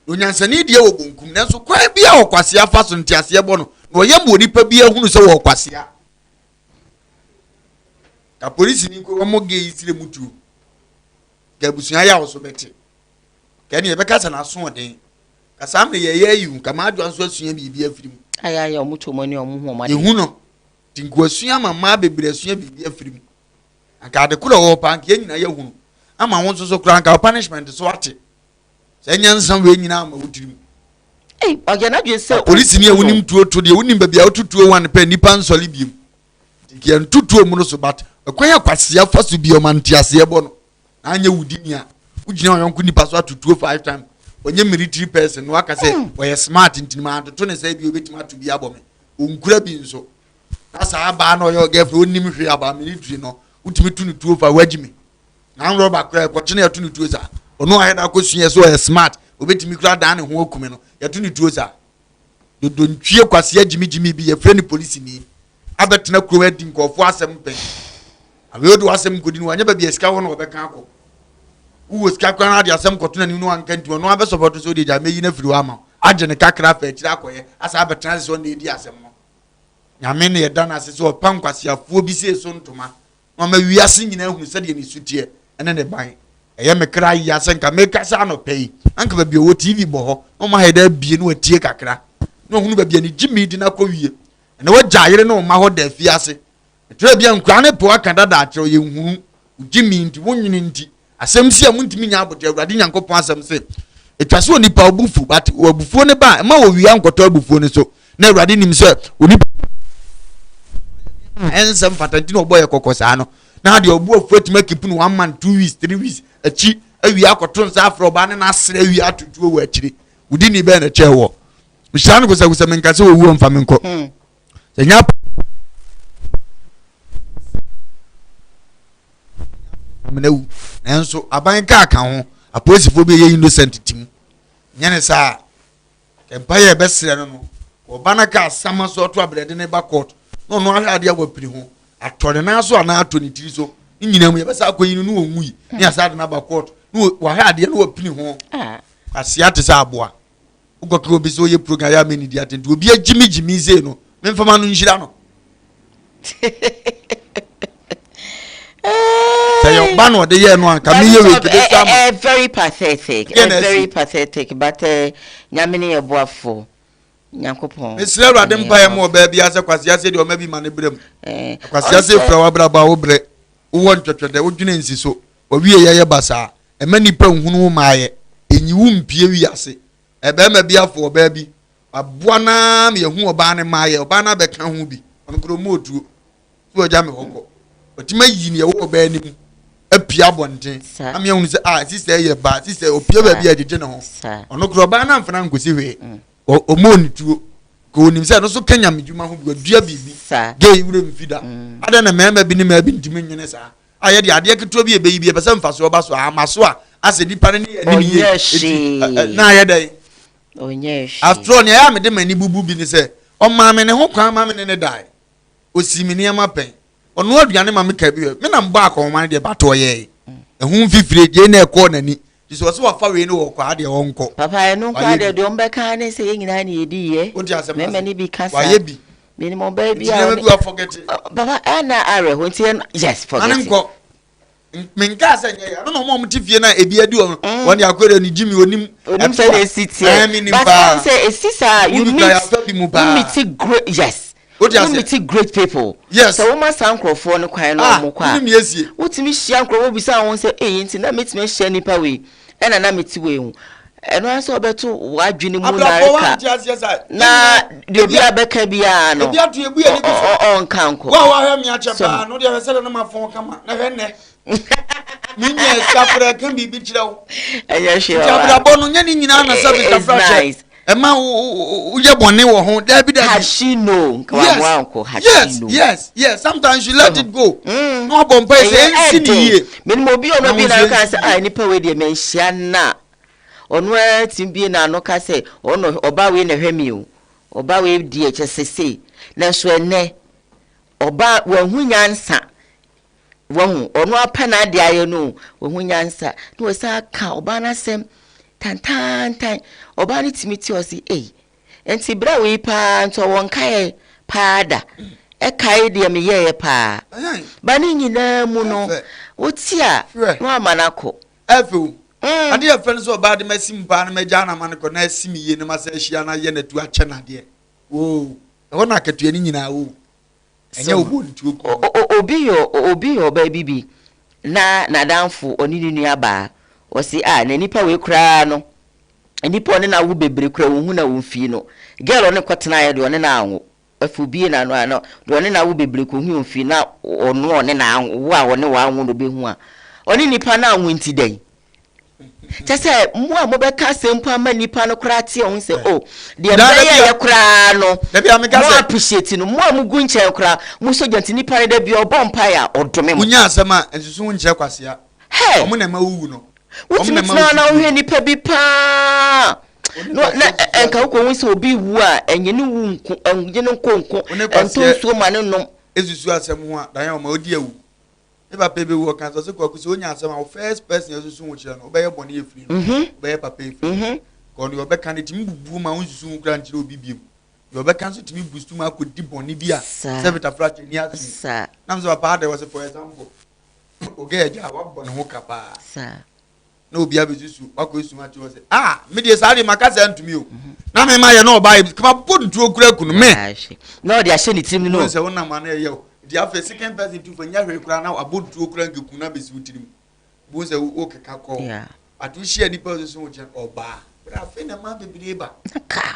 onyansani die wo bonkum nanso kwa bia okwasia fa so ntiase bo no na oyem wo nipa bia hunu se wo okwasia ka police ni ko mo ge isire mutu ga busunya ya wo so beti ka ni e beka sa na so oden ka sam ne ye yi ka ma adwo anso asua bibi afirim aya omuto moni omu ho ma de ehu no tingu asua mama bebre asua bibi afirim aka de kula wo pa nke nyina ye hunu ama won so kura nka punishment so ate se nyansan we nyina ama wutirim oge na dwe se police ni ewunim tuoto de ewunim ba bia otutuo wan pe nipa nsole biem dikia ntutuo mu no so bat akwan akwase afaso bi o mantiase ebo no anya wudini a ugina oyonko nipa so atutuo 5 times onye military person no aka say we smart ntinima atoto ne say bi obetima to bi abome onkura bi nso asa aba na oyo gefre onim hwe aba military no utimi tu ni tuo fa wagimi na nro ba kra ko chine yatu ni tuo za ono aheda akosua so we smart obetimi kura dan ne ho okume no yatu ni tuo za do ntwie kwase agimi bi ye freni police ni abetena kro adi nkofo asem pen aweodo asem godi ni wanya ba bi esika wo no obeka akọ uwo ska kwa na de asem koto na ni no anka nti no abe support so de ja meyi na firi wa ma agye ne kakra fa akira akoye asa abetena so na edi asem no nyame ne yeda na ase so pan kwase afuo bi se so ntoma no ma wiase nyina hu se de ni sutie ene ne ban eye me kra yi asen ka me kasa no pei anka ba bi o TV bo ho no ma heda bie no atie kakra no hunu ba bia ni jimi di na ko wie ene wa jaayere no ma ho da fi ase etre bia nkra ne po aka dada akere ye hunu jimi nti wonwini nti asem si amuntimi nya abote awurade nyankopon asem se etwase onipa obufu but obufu ne ba ma wo wi ankoto obufu ne so na awurade nim se onipa ensem patanti no boye kokosa no na de obu ofu atima kipu no 1 month 2 weeks 3 weeks achi awi akoto nsa afro ba ne na asere awi atutuo wo achiri udi ni be na chewo mshanu kusa menkase wo wu mfa menko senya mnewu nanso aban ka aka ho apolisifoɔ bi yɛ innocent tim nyane saa empire be sere no obana ka sama so to abrede ne ba court no no ahade agwa piri ho atɔre na so ana atɔ ne tiri so nyina mu yɛ bɛsa akɔyi no no onwui ne asade na ba court no wa hade no wa piri ho asia te sa aboa ugɔke obi so yɛ program ya meni di atento obi agimi ze no memfama no nhira no Bano de ye no anka me ye we very pathetic very pathetic but nyamene ye boafo nyankopon Mr. Radem pa mo ba bia se kwase ase de o ma bi ma ne brem kwase ase fra wa bra ba wo bre wo ntwetwede wo dwene nsi so o wie ye basa e ma nipa nhunu ma ye enyiwu mpie wi ase e ba ma bia fo ba bi aboa na me hu oba ne ma ye oba na be ka ho bi on kro mo otuo so oja me hokko otima yi ne wo ba anim apia bonten amia hu se sister ye ba sister opia ba bia dede ne ho ono kro ba na mfana nkosi hwe o mo ni tuo ko nim se no so kanya medwuma ho bi dua bibi ge wure mfida ada na mema bi ni ma bi ntimi nwene sa aye de ade keto bi ebeyi bi pese mfa so ba so amaso a ase dipa ne ni ye na aye dai onyeshi after on ya me de mani bubu bi ni se o ma me ne ho kwa ma me ne dai osimi ne ma pen ono aduane ma me ka bi me na mba akọ ma de bato ye ehun fifire je na ekọ nani jiso so wa fa we ni wo kwa de wonko papa enu kwa de ombe ka ne se nyina na edi ye me mani bi kasa wa ye bi me ni mo ba bi a me bi forget papa ana are ho nti yes forget anenko me nka sa nye ya no mo mtifie na ebi adi won ya kwere ni jimi onim say the city but say esisa you meet great yes you meet great people yes so woman sankrofo no kwan no mo kwa wotimi hia nkrofo bi sa won say nti na metime hia nipa we na metime we hu eno aso obeto wadwene mu na de bia beka bia no bia to ebu ani on kanko wa hwe me achepa no de hwese no mafon kama na hwe ne minye skafra kan bibi kirawo eye hwe abra bo no nya ni nyina na service afra Emma uye bone wo ho there be that hashino kwawanko hashino yes sometimes you let it go no bompa say nsinie me mo bi ono bi na ka say ai nipa we de menhia na ono atimbi na no ka say ono oba we na hwemi o oba we di echesese na so ene oba wahunyansa wahu ono apana de aye no wahunyansa no sa ka oba na sem tan oba ni timiti o si enti bra we pa nto won kai paada e kai de me ye pa ba ni nyina mu no wotia no amanako efu ade e fen so oba de masim pa na maja na manako na asimi ye ne masa ahia na ye na tu ache na de wo e wona akatua ni nyina wo enye obo ntu ko obi yo ba bibi na danfo oni ni nua ba o si na nipa we kura no nipa one na wo bebre kura wo hu na wo fi no girl one kwatena ye de one na anwo afubie na no de one na wo bebre ko hu fi na ono one na anwo wo a one wa anwo no be hu a one nipa na anwo nti dai tese mo a mo be ka sempo ama nipa no kura tie ho se de be ye kura no da bia me ka se appreciate no mo a mo gu nche kura mo so janti nipa ne da bia obompa ya odome mo unya asema ensusu nche kwasea omo na ma wu no What means na we ni pa bi pa no na enka wo ko so obi wu a enye ne wu nko enye ne nkonko ento so ma ne nom esusu asem ho a dan ya ma odi awu e papa be wu kan so se ko akuso onya asem a first person esusu wo kire no obeye bone efiri obeye papa efiri ko no obe kan timi bubu ma unsusu wo kran kire obi biem yo be kan so timi boost ma ko di bone bia se beta fraction ni asu na so papa there was for example ogeja wa bone ho kapa no obi abezusu wako esu ma tiwo se me de sare makasa ntumi o na me ma ye no oba kama podu okura kunu me no de ahye ni tirim no se wona ma na ye o de afa second person tu fanya hwe kura na abodu okura ngeku na besi utirim bo se o keka ko atu hia ni pa so wo chen oba bra fe na ma bebire ba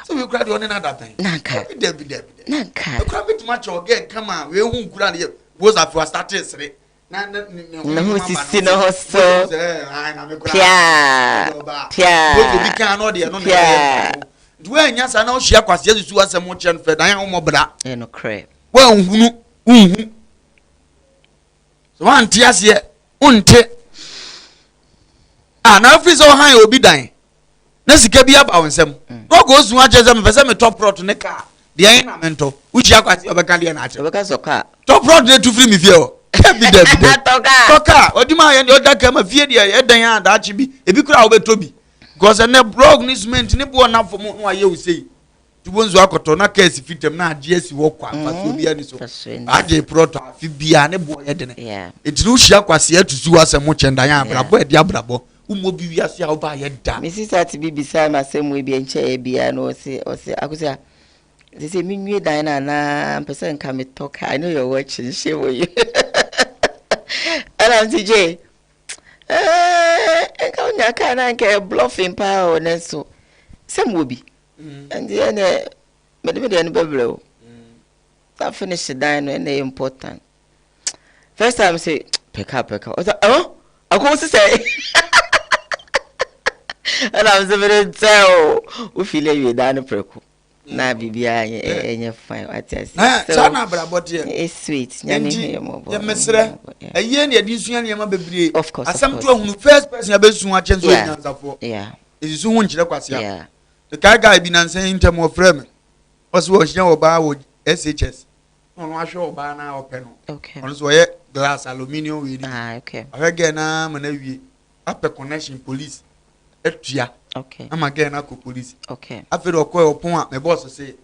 so we kura de one na datan de na ka kura bituma cha oge kama we hu kura ne bo za fi start sere na hu sisi no hoso pia bo bi kan no de no na do anya sa na o hia kwase susu asem o chen fe dan ho bra no crap wa nhunu so wan ti ase unte na fi so han obi dan na sika bi aba wonsem ko go su aje ze me pese me top rot ne ka de an na mento u hia kwase obeka de na ache obeka so ka top rot de tu free me fie o toka odima ye oda ka ma fie de ye dan ya da achi bi ebi kura obeto bi because na blog ni cement ni bo na fom no aye usei tubo nzo akoto na case fitem na age asi wo kwa paso bia ni so age proto afi bia ne bo ye de ne etinu hia kwase atusu asem chenda ya abrabo e de abrabo umo bi wi ase a oba ye da Mrs. Ati bibi sa ma sem we bi enche e bia no se akusia they say me nwe dan na person can me talk. I know you're watching share with you. And I'm TJ. Enka onya ka na nke bluffing pa o na so. Sem wo bi. And then me dey no bebre o. That finish dan no na important. First time say pick up. I go say and I'm very tell we feel you dan preku. Na bibia enye fine what I say. So na brabot here. It's sweet. Nyame mo bo. Ya mesre. Eye na edi sua ne ma bebre. Of course. Asam to ahunu first person abesu a chenso nyansafo. Yeah. Ezisu hu nchire kwase a. Yeah. The guy be nan say intem of frame. Also wo hia oba wo SHS. Ono ahwe oba na ope no. Okay. Ono so ye glass aluminium we ni. Okay. Ahwe na ma na wie. Ape connection police. Etua. Okay. Ama again na ko police. Okay. Afere okọ opon a me boss say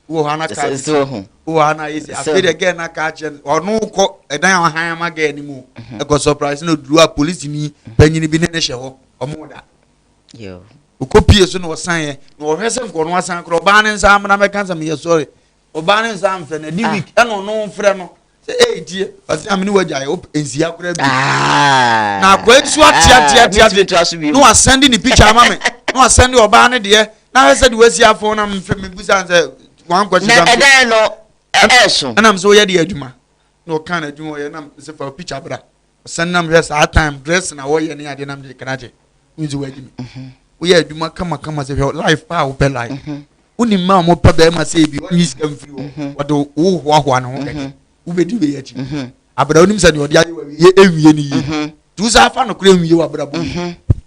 wo hana ka so hu. Wo hana yesi afere again na ka che onu ko edan han ma ga ni mu. E go surprise no duru a police ni banyini bi ne hye ho. Omo da. Yo. Ukopie so no san ye. No hwese nko no asan kro ba ne nsa am na me kan sam ye sorry. Oba ne nsa am fe na di week e no no frɛ no. Say die. Ase am ni waja ye ensia kra bi. Na kwa etu atia. No asend ni picture ama me. no send you oba ne de na I said we see afọ na me busa say one question na eda no eso and I'm so ye de adwuma no kan adwuma ye na say for picture bra send nam yes at time dress na wo ye ne ade nam de kanaje nzi wa adwuma we ye adwuma kama say life pa wo pe life uni ma mo pa be ma say bi onyi ska mfiri wo do wo ho na ho keke wo be di we ye chi abra onim say de ode ade ye ewie ni yi tu sa fa no kura ewie wa bra bo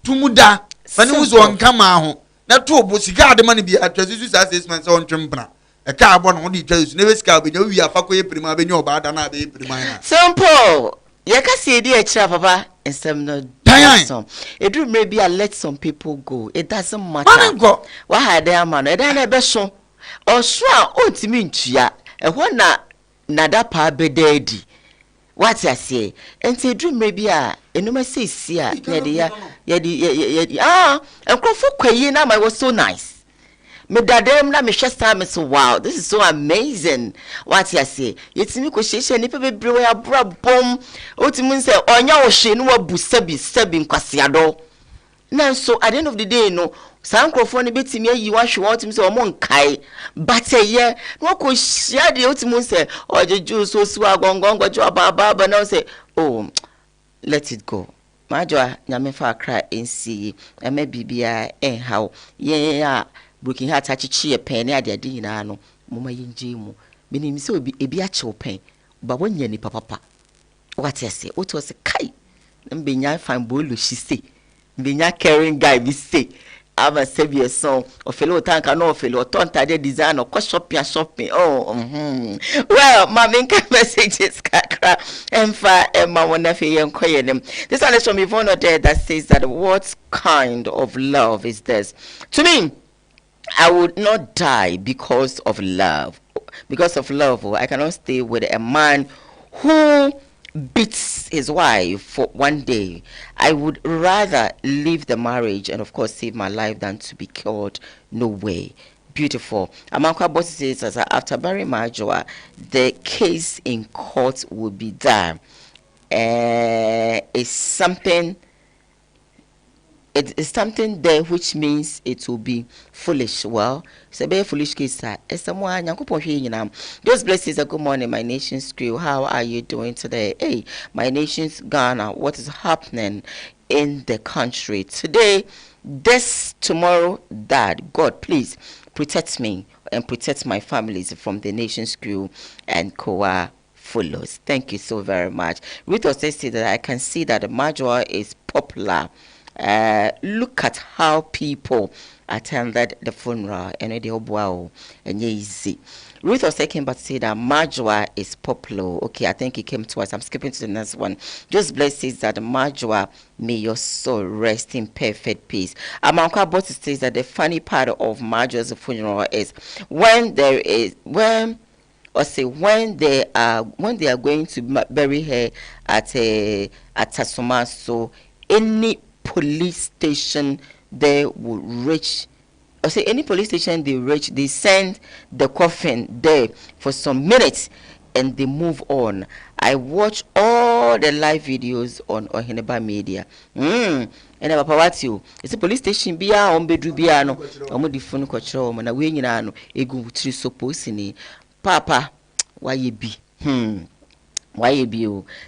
tumuda fani wo zo nkama ho na to obo sika ade ma ne bi atwazisu sa 6 months on twempna e ka abo no di twazisu ne be sika be nya wi afa ko ye prima be nya oba da na be prima na simple ye ka se di e kira papa ensem no some it do maybe I let some people go it doesn't matter wa ha dey ama no e dey na be so oso a ontimi ntua e ho na nada pa be dedi what I say enti do maybe a enuma say si a ye di enkrofo kwayi na my was so nice me dadem na me hwesta me so wow this is so amazing what I say yetimi ko hyehyɛ ni pe bebre we abra bom otimi nse onya wo hye no wabu sabi nkwasiado na so at the end of the day no sankrofo ne betimi ayi wa hwe otimi se omo nkai but ye no ko hya de otimi nse ojeju so su agongongo jo baba na say oh let it go majwa nyame fa akra nsi ema bibia enhaw ye ya Broken heart achichi e pen ade ade nyina no moma yinje mu benim se obi ebi ache pen ba wonya ni papa what I say oto se kai mbenya fine bolo shi say mbenya caring guy bi say aba sebi a song ofelo tanka no ofelo tonta de design or shopping well my main messages kakra emfa emma wona fe yenkoye nem this one is from Yvonne there that says that what kind of love is this to me I would not die because of love. Because of love, I cannot stay with a man who beats his wife for one day. I would rather leave the marriage and, of course, save my life than to be killed. No way. Beautiful. Amankwa Boss says, as after burying Majwa, the case in court will be done. It's something. It is something there which means it will be foolish. Well, it's a very foolish case. Those blessings are good morning, my nation's crew. How are you doing today? Hey, my nation's Ghana. What is happening in the country today? This, tomorrow, that. God, please protect me and protect my families from the nation's crew and Koowaa follows. Thank you so very much. Ruth also said that I can see that the Major is popular. Look at how people attended the funeral and the obwao and easy. Ruth was second but said that Majwa is popular. Okay, I think he came to us. I'm skipping to the next one. Just blesses that Majwa, may your soul rest in perfect peace. Amankwa Boss says that the funny part of Majwa's funeral is when they are going to bury her at Tasoma, so any police station they will reach, or say any police station they reach, they send the coffin there for some minutes and they move on. I watch all the live videos on Oheneba Media. And Papa what you? It's a police station bia on bedru bia no. Omo di phone kwachro omo na we nyina no egu tri suppose ni. Papa why you be? Why you be?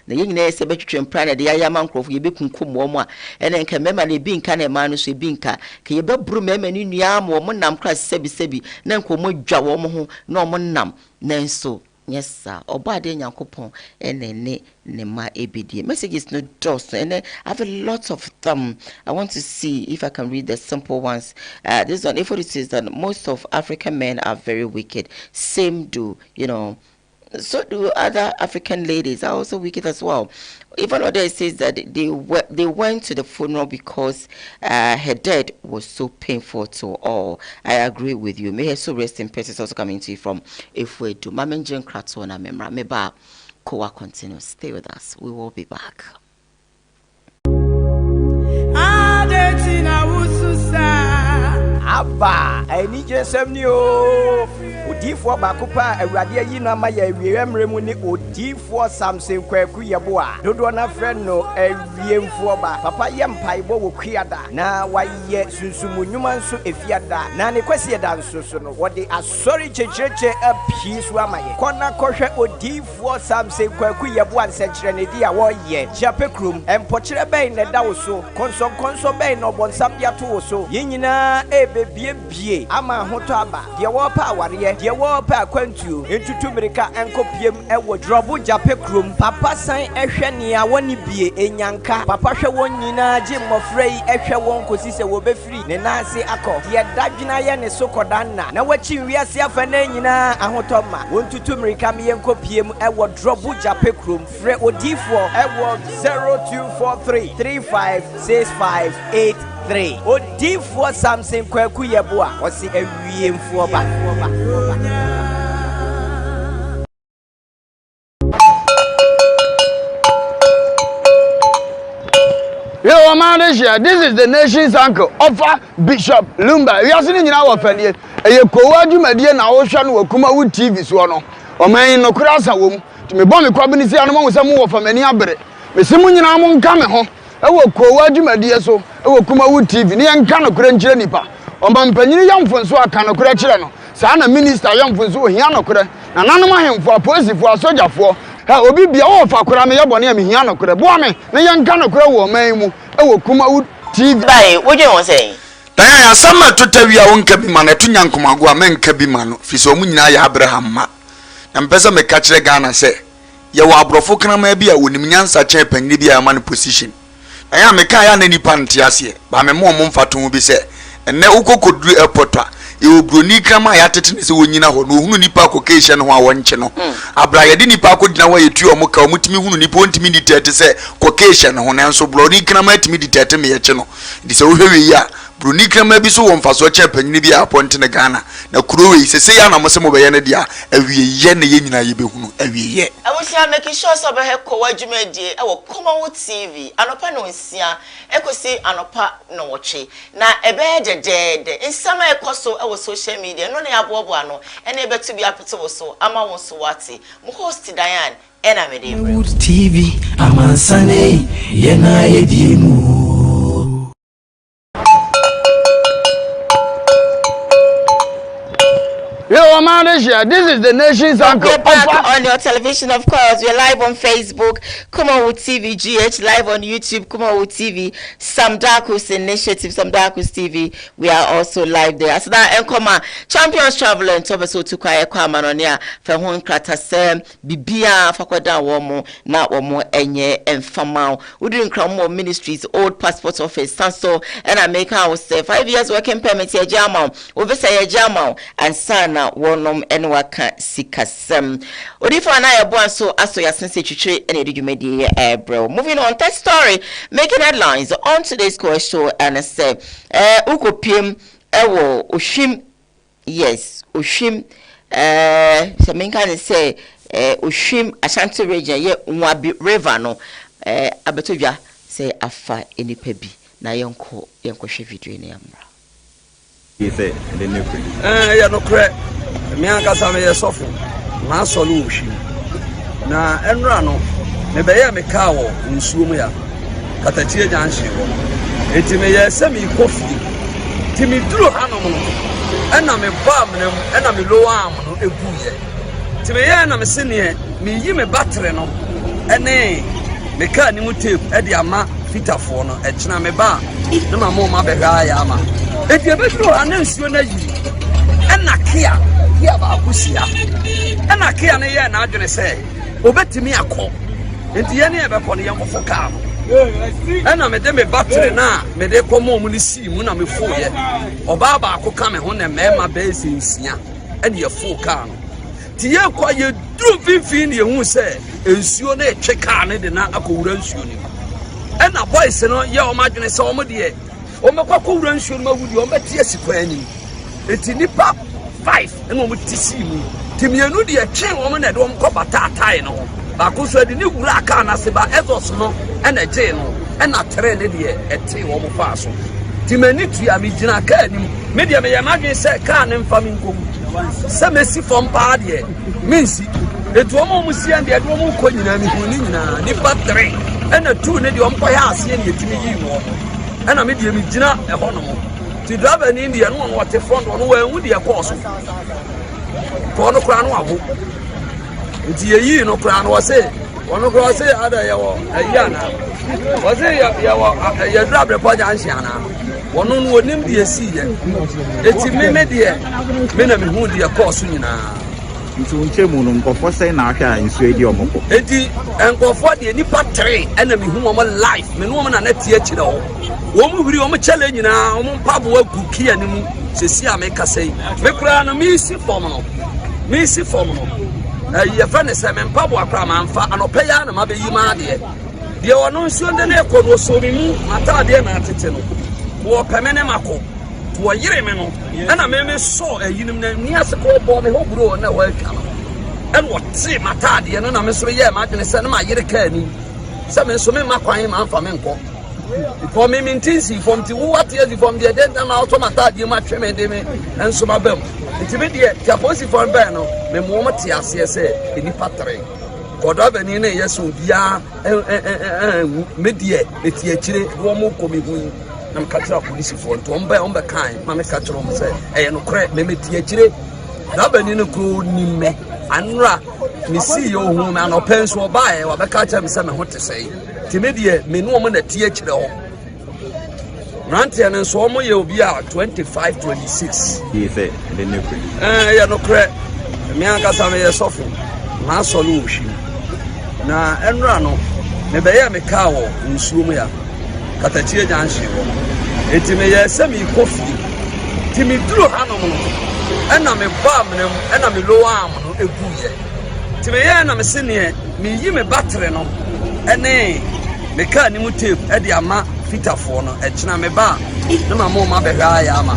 The young nurse between prana the Yaman Croft, you be kumwa, and then can remember the being can a man who binka. Can you be broom and in yam or monam crass sebi, nan como jawomo, no monam, nan so. Yes, sir. Or bad in Yankopon and then ma ABD. Message is no dust, and then I have a lot of them. I want to see if I can read the simple ones. This one, if it says that most of African men are very wicked, same do, so do other African ladies are also wicked as well. Even though it says that they went to the funeral because her death was so painful to all. I agree with you. May her soul rest in peace. Is also coming to you from if we do. Mamenjen Kratona Memra Meba Koowaa continues. Stay with us. We will be back. aba ani jesem ni o odifo bakopa awurade ayi na ma ya wiemre mu ni odifo samsen kwaku yebo a dodo na frɛ no awiemfo ba papa yempaibo wo kuada na waye sunsumu nnwuma nso efiada na ne kwasi da nso so no wode asori checheche apie so amaye kona kɔhwɛ odifo samsen kwaku yebo ansɛkyerɛ ne dia wo ye japekrum empɔkyerɛ bɛn ne da wo so konso bɛn no bonsam dia to wo so yinyina ebebie ama hoto aba de wo pa aware de wo pa akwantuo entutu mirika enkopiem ewo drobo japekrum papa san ehwɛ nea woni bie enyanka papa hwɛ won nyina gye mmɔfra yi ehwɛ won kosi sɛ wo befiri ne nanse akɔ de dadwina yɛ ne so kɔdanna na wachi wiase afa na nyina ahoto ma wontutu mirika me enkopiem ewo drobo japekrum frɛ odifo ewo 0243 356583 odifo samsen kwaku yebo a wɔse awiemfo ba Yo, man, this is the nation's uncle, Offa Bishop Lumba. We are sitting in our family. A Koowaa Show na Ocean wo KUMAWOOD TV so no. O man no kura sa wom. To me bon me kwabini si anu mo mo wo famani abere. Me simu nyina mo nka me ho. E wo Koowaa Show so, e wo KUMAWOOD TV. Ni enka no kura nkyere nipa. O man panyini yamfo nso aka no kura kyere no. Saa na minister yamfo nso ohia no kura. Na nanom ahemfo apolisiefo asojafo obi bia wo fa kura me yebone am hia no kura boa me na yenka no kura wo man mu e wo KUMAWOOD TV bai wo je won say dan ya sama totawia wonka bi ma na to nyankomago a menka bi ma no fi so mu nyina ya Abraham ma na mpesa me ka kire Ghana se ye wo abrofo kanama bi a wonim nyansa chen panni bi a ma no position dan ya me ka ya na nipa ntiase ba me mo mfato bi se enne ukokodru airport a e broni krama ya tete ne se wonyina ho no hunu nipa kokehye no ho a wonche no abra ye de nipa kodina wa yetu omo ka omutimi hunu nipa ontimi ditete se kokehye no ho nanso broni krama atimi ditete me ye che no di se wo hwewe ya broni krama bi so wo mfaso che panyini bi aponte ne Ghana na kurowe sese ya na mo se mo be ye ne dia awieye ne ye nyina ye behunu awieye awosia make sure so be he Koowaa Show e wo KUMAWOOD TV anopa no nsia ekosi anopa no woche na ebe jejede insama ekoso e wo social media no na abobo ano ene betu bi apete wo so ama won so wate mo host Diane ena me dey KUMAWOOD TV amansane yena yediemu. Yo, man, this is the nation's uncle. We're back on your television, of course. We're live on Facebook, KUMAWOOD TV GH, live on YouTube, KUMAWOOD TV, Samdakus Initiative, Samdakus TV. We are also live there. So that Enkoma Champions Traveler and Tobaso to Kwaya Kwamanonia, Fahon Kratasem, Bibia, Fakwada Womo, Na Womo, Enye, and Famau. We doing Cromwell Ministries, Old Passport Office, Sanso, and I make our 5 years working permit, a Jamal, over say a Jamal, and Sana. Wonom enwaka sikasem odifo na yebo anso aso yasense twitwe ene edwumedi bro. Moving on, that story making headlines on today's Koowaa Show and say ukopiem ewo ohwim, yes ohwim so menka say ohwim Ashanti region ye Nwabi river no abetodwa say afa enipa bi na yenko hwe video ne amra say the new ya no kre me ankasa me yesofo na solo ohwi na enra no me be ya me ka wo nsuo mu ya katachie janhye wo enti me yese me kofi ti me duro hanom no ena me ba mnem ena me low arm no eguye ti me ya na me sene me yi me battery no ene me ka ni mu tape e de ama fitafo no e kina me ba na mama ma be ha ya ama eti be duro anansuo na yi ena kia ba akusia ena kia ne ye na adwene se obetimi akọ enti ye ne e be kọ ne yemfo ka ena me de me battery na me de kọ mo mu ni si mu na me fo ye oba ba akọ me ho ne mema be sensia ene ye fo ka no ti ye kọ ye duro fifi ne ye hu se ensuo na etwe ka ne de na akọwura nsuo ni ena boys no ye o ma adwene se o mo de o me kwa kọwura nsuo no ma wudi o metie sikwani eti nipa 5 eno mo tisi mu timienu de etwe wo mo na de wo ko batatai no ba ko so de ni wura aka na se ba ezos no ena je no ena tre ne de eti wo mo fa so timani tu ya mi gina ka anim media me yamagin say car ne mfa me nkom say mesi from pa de mensi etu omo musi and de omo ko nyina me hu ni nyina ni pa 3 ena 2 ne de omo ya ase ne yetimi yi wo ena media me gina e ho no mo ti driver ni India no what front no wa hu de course ko no kra no abo nti yi no kra no say ono kra say ada ya wo ayana wo say ya wo ya driver pa jansi ana wono no onim de asi ye eti me de me na me hu de course nyina nti wonche mu no nkofo say na ahwa nsu edi omoko eti nkofo de nipa 3 ena me hu omo life me no omo na tie akire ho wo mu huri omo challenge na omo mpabo agu kia ni mu sesi a me kasai me kura no me si form no ya fa ne se me mpabo akra ma mfa anopa ya na ma be yi ma de wono nsu nde na ekọ no so mi mu mata de na atete no wo pemene mako wo yire me no ana me so ayinim na ni ase ko bo me ho buro na wa ka no en wo ti mata de no na me so ye ma de se na ma yire ka ni se me so me makwan ma mfa me nko for me mintinsi from ti what years from the den na automata de ma tweme de me enso ma bam nti me de ti aposi for ben no me mo mo ti ase se eni patre kodo be ni na yeso bia me de eti akire wo mo ko me hu na me katra police for nto ombe kan ma me katra mo se no kre me ti akire da be ni no ko ni me anra me si yo hu me anopen so ba wa be katra me se me ho te sei timedie me no mo na tie kire ho rantie ne so mo ye obi a 25 26 ye say the new ya no kre me aka sa me ye sofo na so lo hwi na enra no me be ye me ka wo nsuo mu ya katachie janhye wo eti me ye se me kofi ti me duro hanom no ena me ba mnem ena me lo am no egu ye ti me ye na me se ne me yi me battery no ene me ka ni mu tape e de ama fitafo no e kina me ba na mama ma be hwa ya ama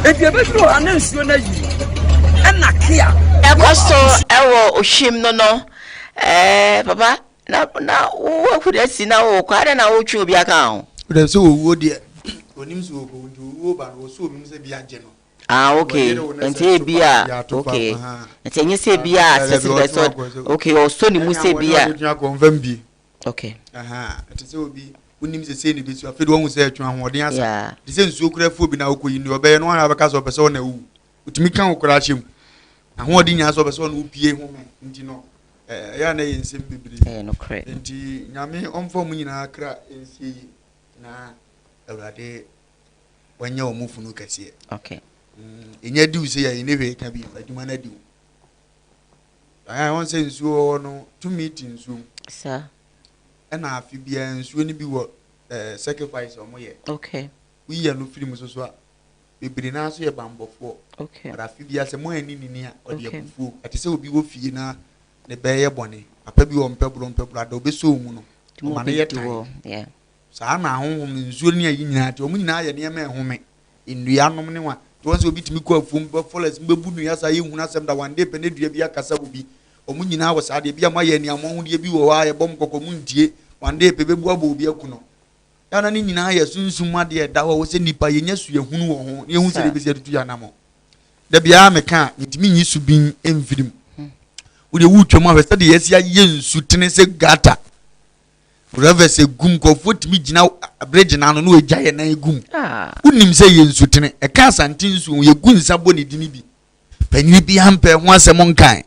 e de be duro ana nsuo na yi ena kia e kosto e wo ohwim no baba na wo kudasi na wo kware na wo twu obi aka ho de so wo de onim so ko wo ba no so obi se bi age no okay enti bia okay enti enye se bia se se okay o so ni mu se bia okay enti se obi onim se ni bi so afi do hu se atwa hoden asa de se nsuo kura fu obi na okoyi ni obe no ha beka so pese o na wu utimi kan okura hyem ahoden nya so pese o na upie hu me nti no ya na yensem bibiri no kre nti nyame omfo mu nyina kra ensi na awrade wanya omufunu kase okay enya di use ya enehwe ka bi aduma na di aya won se nsuo no to meet nsuo sir na afi bia nsuo ni bi wo sacrifice omoye okay we ya no film so a bibiri na so ye bambofo okay afi bia se mo ani ni a ode abufuo ate se obi wo fie na ne beye bone papa bi wo mpebro ada obeso mu no ma na ye tan yeah sa na honhom nsuo ni ayi nyina te omu nyina ya ne ma ehome nnua nom ne wa to won se obi timi ko afum be followers mbebu nu ya sa ye hunu asem da one day pe ne dua bi akasa bi omu nyina wo sa de bia ma ye ni amon de bi wo wa ye bom kokko mu ndie one day pe bebu abo obi akuno ya na ni nyina ya sunsum ade da wo se nipa ye nya su ye hunu wo ho ye hu se de bi se tutu ya na mo da bia me ka ntimi nyi su bin emfirim wo de wu twom ahwe se de yesi ye nsu tene se gata Brother say gum ko fotimi gina bridge na no no egya ye na egum unim say ye nsu tene e ka asante nsu ye gunsa bo ne dini bi panyi bi ampe ho asem nkan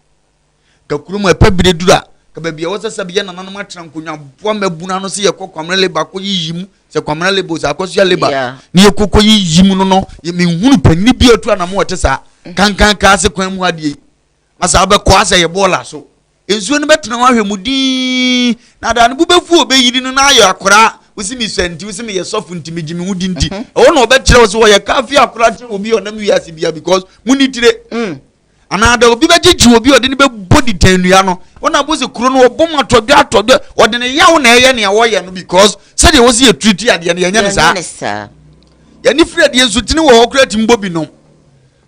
ka kurum epabire dura ka ba bia wo sesa bia na nanom atran konwa bo mabuna no se ye kokwamre leba ko yiyim se kwamre leba se akoso leba ne ye kokko yiyim no ye menhunu panyi bi atu na mo wote sa kankan ka se kwan mu ade asa ba ko asa ye bola so ensuo no betena wa hwemudi na da ne bubefu obeyiri no na ayo akora usimi senti usimi ye sofu ntimi gimi hudi nti o no obekire wo so ye kafi akora ti obi onam wiase bia because munitire ana da obi begigi obi ode ne be body tanua no wona bo se kuro no obom atodwa ode ne yawo na eye ne wo ye no because said ye wo se ye treat ade ne nya ne sa ya ni fredi ensu tini wo okra timbobi no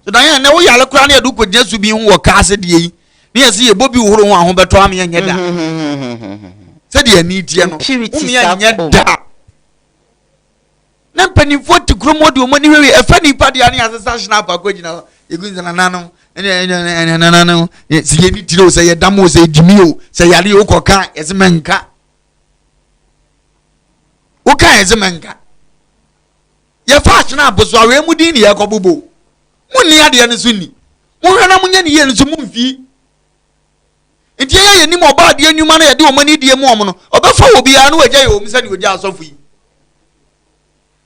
so dan ya ne wo yale kora na ye do kodnya su bi hu wo ka ase de yi ni esi ye bobi horo ho aho beto am ye nyeda se de ani tie no umi ye nyeda na mpanimfo ti kromo de omani wewe efa nipa de ane asesa snap akogina egunza nanano nanano si yeni tiro se ye damo se dimio se yale okoka ezemenka oka ezemenka ye fa snap so awe mudi ni yakobubo munni ade ne so ni munhana munya ni ye nso mumfi enti ye ni mo ba de anwuma na ye de omani die mo no obefa obi a no wagya ye omisa ni ogya asofu yi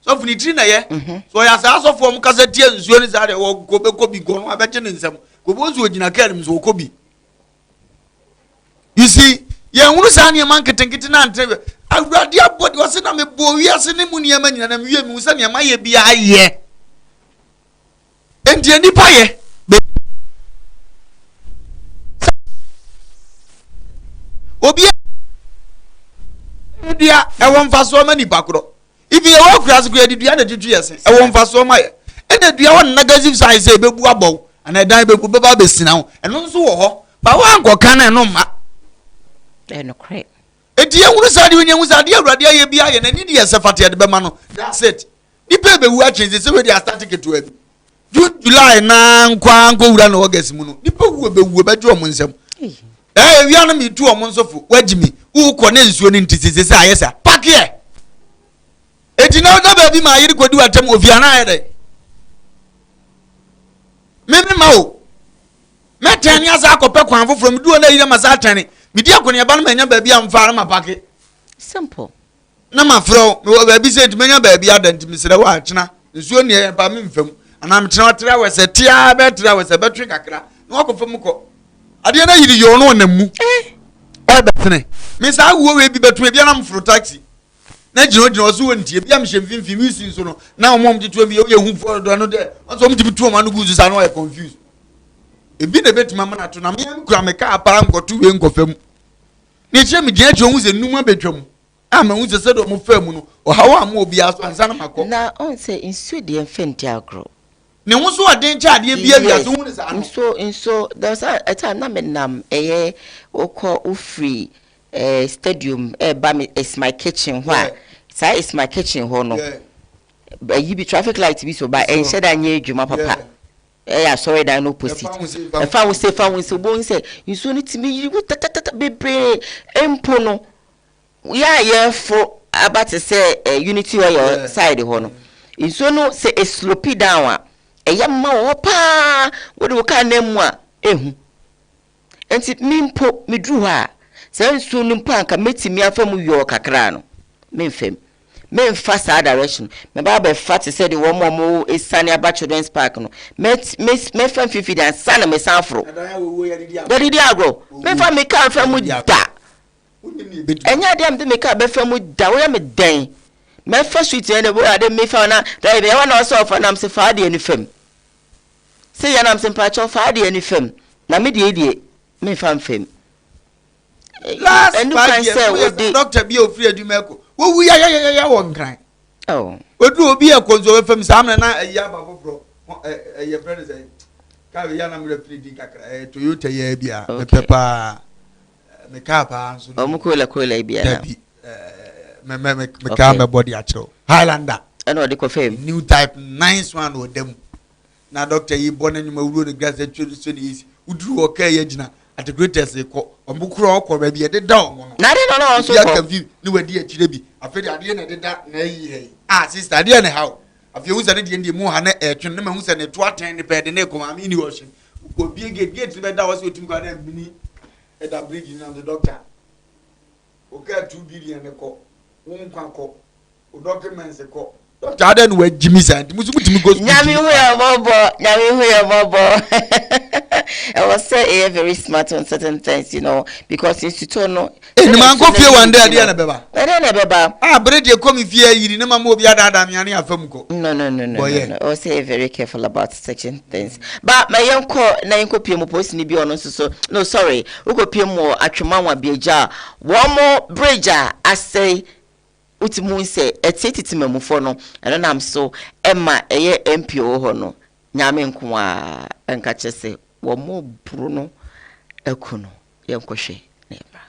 so funi tri na ye so ya sa so fo mu kasa tie nsuo ni sa de wo ko bi go no abeche ne nsam ko bo nsuo gina ka nim so ko bi you see ye hunu sa ne man ketenkete na antre awurade abodi wo se na me bo wi ase ne mu ne ma nyina na me wi mu se ne ma ye bia ye enti ani pa ye obi dia e won fa so ma ni bakro if you walk across the dua na tutu yesi e won fa so ma ye e na dua won negative sign say bebu abọ and dan bebu beba besina ho eno nso wo ho ba wa ankoka na eno ma e no kre e die wuru sa de wonye sa de awurade aye bia ye na ni de yesefate de bema no that's it ni pe bewu a change say we dey start to abi July na nkwa wura na August mu no ni pe wu bewu bejo mo nsem wi ana mi tu o mo nsofo wagimi u ko ne nsuo ni ntisese sa ayesa pack here eti na oda baby ma yiri kwadu atam ofiana ayede meme mawo metani asa akopɛ kwan foforo mi duo na yire masa atani mi di akoni eba no manya baby amfa na mapake simple na mafro baby say ti manya baby adanti mi sere wa achina nsuo ne e ba mi mfam ana mi tena tra wese tia be tra wese betwe kakra na wakofam ko ade na yiri yo no na mu o betene mi sa wo we bi betu bia na mfro taxi na jino so wontie bia me hemfimfim isi so no na omom titu bi ye hu for do no de so omti bitu ma no guzu sa no e confused ebi na betima ma na to na me kura me ka para ngoto we nkofam ni che me gina hu ze numa betwam ama hu ze do mo fam no o hawa ma obi aso ansa na makọ na on say insu de enfenti agro ne hu so aden cha de bia bia so hu ne sa no so there was a time na me nam eye okọ ofree stadium ba me is my kitchen where say is my kitchen ho no you be traffic light be so by and said anya adwuma papa sorry that no post it if I was say bon say you so need to me you bebre empo no yeah for about to say unity where your side ho no you so no say a slope down ma wo pa wo de ka na mu a ehu enti mimpo medru ha say so no mpo anka metimi afam yo kakra no memfem memfa sa direction me ba be fat say the one more esane aba children's park no me fam fifi dan sana me sanfro da di agro me fa me ka fam da enya dem de me ka be fam da wo ya me den me fa sweet ene bo ade me fa na da be wa na so fa na me fa de ni fam say ya na me pa cho fa de ni fam na me de me fam fam last year doctor bi ofri adumeko wo wu ya won kan odu obi e konzo fam sam na ya ba foforo ye friend say ka ya na me refredi kakra Toyota ya bia me pepa me ka pa so o mu kola bia na me ka me body acho Highlander and o de ko fam new type nice one o dem na doctor yi bona nyuma wuro ne gas atwe so ni isi uduru o ka ya gina at the greatest ko ombukuro ko ba bi de da omo na de no so ko ni wadi akire bi afedi ade na de da na yi he sister ade na how afi hu zane de mu ha na etwe na ma hu zane to aten ne pe de na ko ma mi ni wo hye ko bi gate be da wo se otim ko da mini e da bridge na the doctor o ka 2 billion ne ko won kwa ko o documents ko doctor ade no wa jimi san musu mutimi go nyami hu ya bobo I was say very smart on certain things, you know, because institute no. Ni man go fie one day ade na beba. Ade na beba. Bread e come fie yiri na mama obi ada me ane afam ko. No. I was say very careful about certain things. But my yanko na yanko pie mo post ni bi ono so. No, sorry. We go pie mo atwemanwa bieja. One more bridge I say utimu say etititimamufo no. And na am so Emma eye MPO ho no. Nyame nko a enka chese wo mo bruno ekuno yenkohwe nebra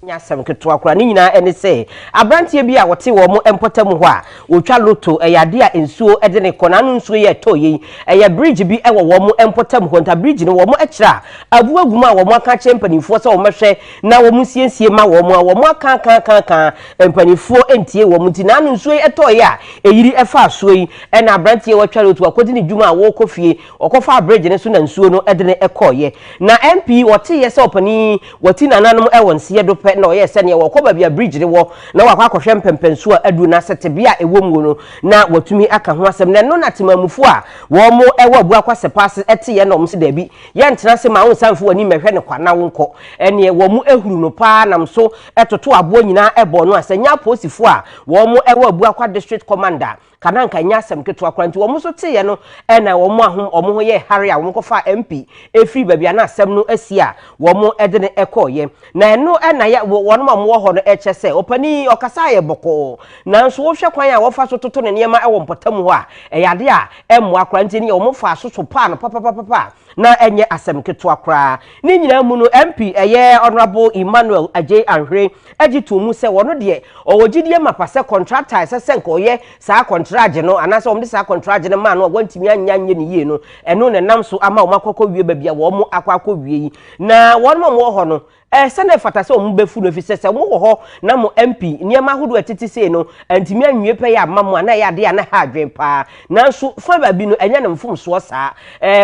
nyasem keto akora ni nyina ene se abrantie bi a wote wo mo empotam ho a wotwa loto eyade a ensuo ede ne kona no nsuo ye toyi eye bridge bi ewo wo mo empotam ho nta bridge no wo mo ekira abu agum a wo mo aka che mpanifo se wo mehwe na wo mo siesie ma wo mo aka mpanifo entie wo mo ntina no nsuo etoyi a eyiri efa asuo yi ena abrantie wotwa loto akodi ne dwuma a wo kofie okofa bridge ne so na nsuo no ede ne ekoye na MP wote ye se opani woti nananom ewo nse do na oye sene wo ko ba bia bridge ne wo na wa kwahwe mpempenso a adu na sete bia ewom wo no na watumi aka ho asem na no na temamufu a wo mo ewo abu akwase pass ete ye na omse da bi ye ntena se ma wonsamfo wani mehwe ne kwana wonko ene wo mo ehuru no pa nam so etoto abo nyina ebo no asenya posifo a wo mo ewo abu akwa district commander kananka nyasem keto akwanti wo mo so te ye no ena wo mo ahom omo ho ye hare a wo ko fa MP efiri ba bia na asem no asi a wo mo ede ne ekoye na eno ena ya won ma mo ho no eche se opani okasa ye boko nanso wo hwe kwan a wo fa so toto ne niema ewo mpotam ho a eyade a emo akwanti ne wo mo fa so pa no papa na enye asem keto akra ni nyina mu no MP eye honorable Emmanuel Ajay Anhre agitu mu se wono de owogidie mapase contractor se nko ye saa contract no anase omde saa contract no ma no wantimi anyanye ne yie no eno ne nam so ama omakokọ wie ba bia wo mo akwakọ wie yi na wono mo ho no sene fata se omu befu no fi se mo wo ho na mo MP niema hodo atiti se no antimi anwie pe ya mammo na ya de ya na ha adwen pa nanso fa ba bi no enya ne mfom so saa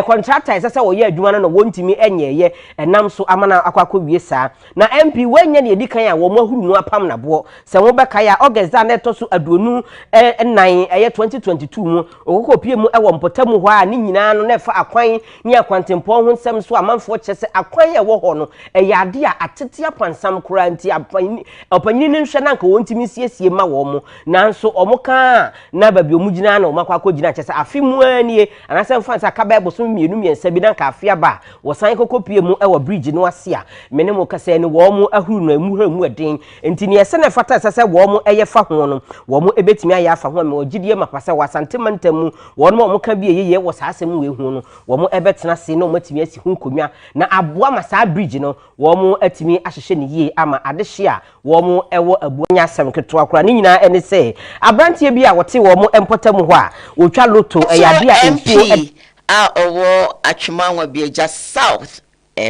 contractor se wo ye adwuma no wontimi enye ye enam so amana akwakọ wie saa na MP wanya ne edi kan a wo mo ahuru no apam na bo se wo be kai a August na etoso aduonu nan 2022 mu okoko pie mu ewo mpotam ho a ni nyina no na fa akwan ni akwantempo ho nsem so amanfo kyese akwan e wo ho no eyade a atetia pansam kura nti opanyini ne nhwe na nka wontimi siesie ma wo mo nanso omoka na babi omugina na omakwa akogina kyese afimu anie anase mfansa ka bible so mienu miensa bi na ka afia ba wo san kokopie mu ewo bridge no ase a mene mo kasa ne wo mo ahuru no emu ha mu eden nti ne yese ne fata sese wo mo eye fa ho no wo mo ebetimi aya fa ho me ogidie mapase wasantemantamu wo no mo ka bi eyeye wo saasem we hu no wo mo ebetena se no matimi asi hu konwa na aboa ma saa bridge no wo mo atimi ahhehye ne yie ama adehye a wo mo ewo abuanya asem keto akora ni nyina ene se abrantie bi a wote wo mo empotam ho a wotwa loto eyade a ensuo a owo atwemanwa bi eja south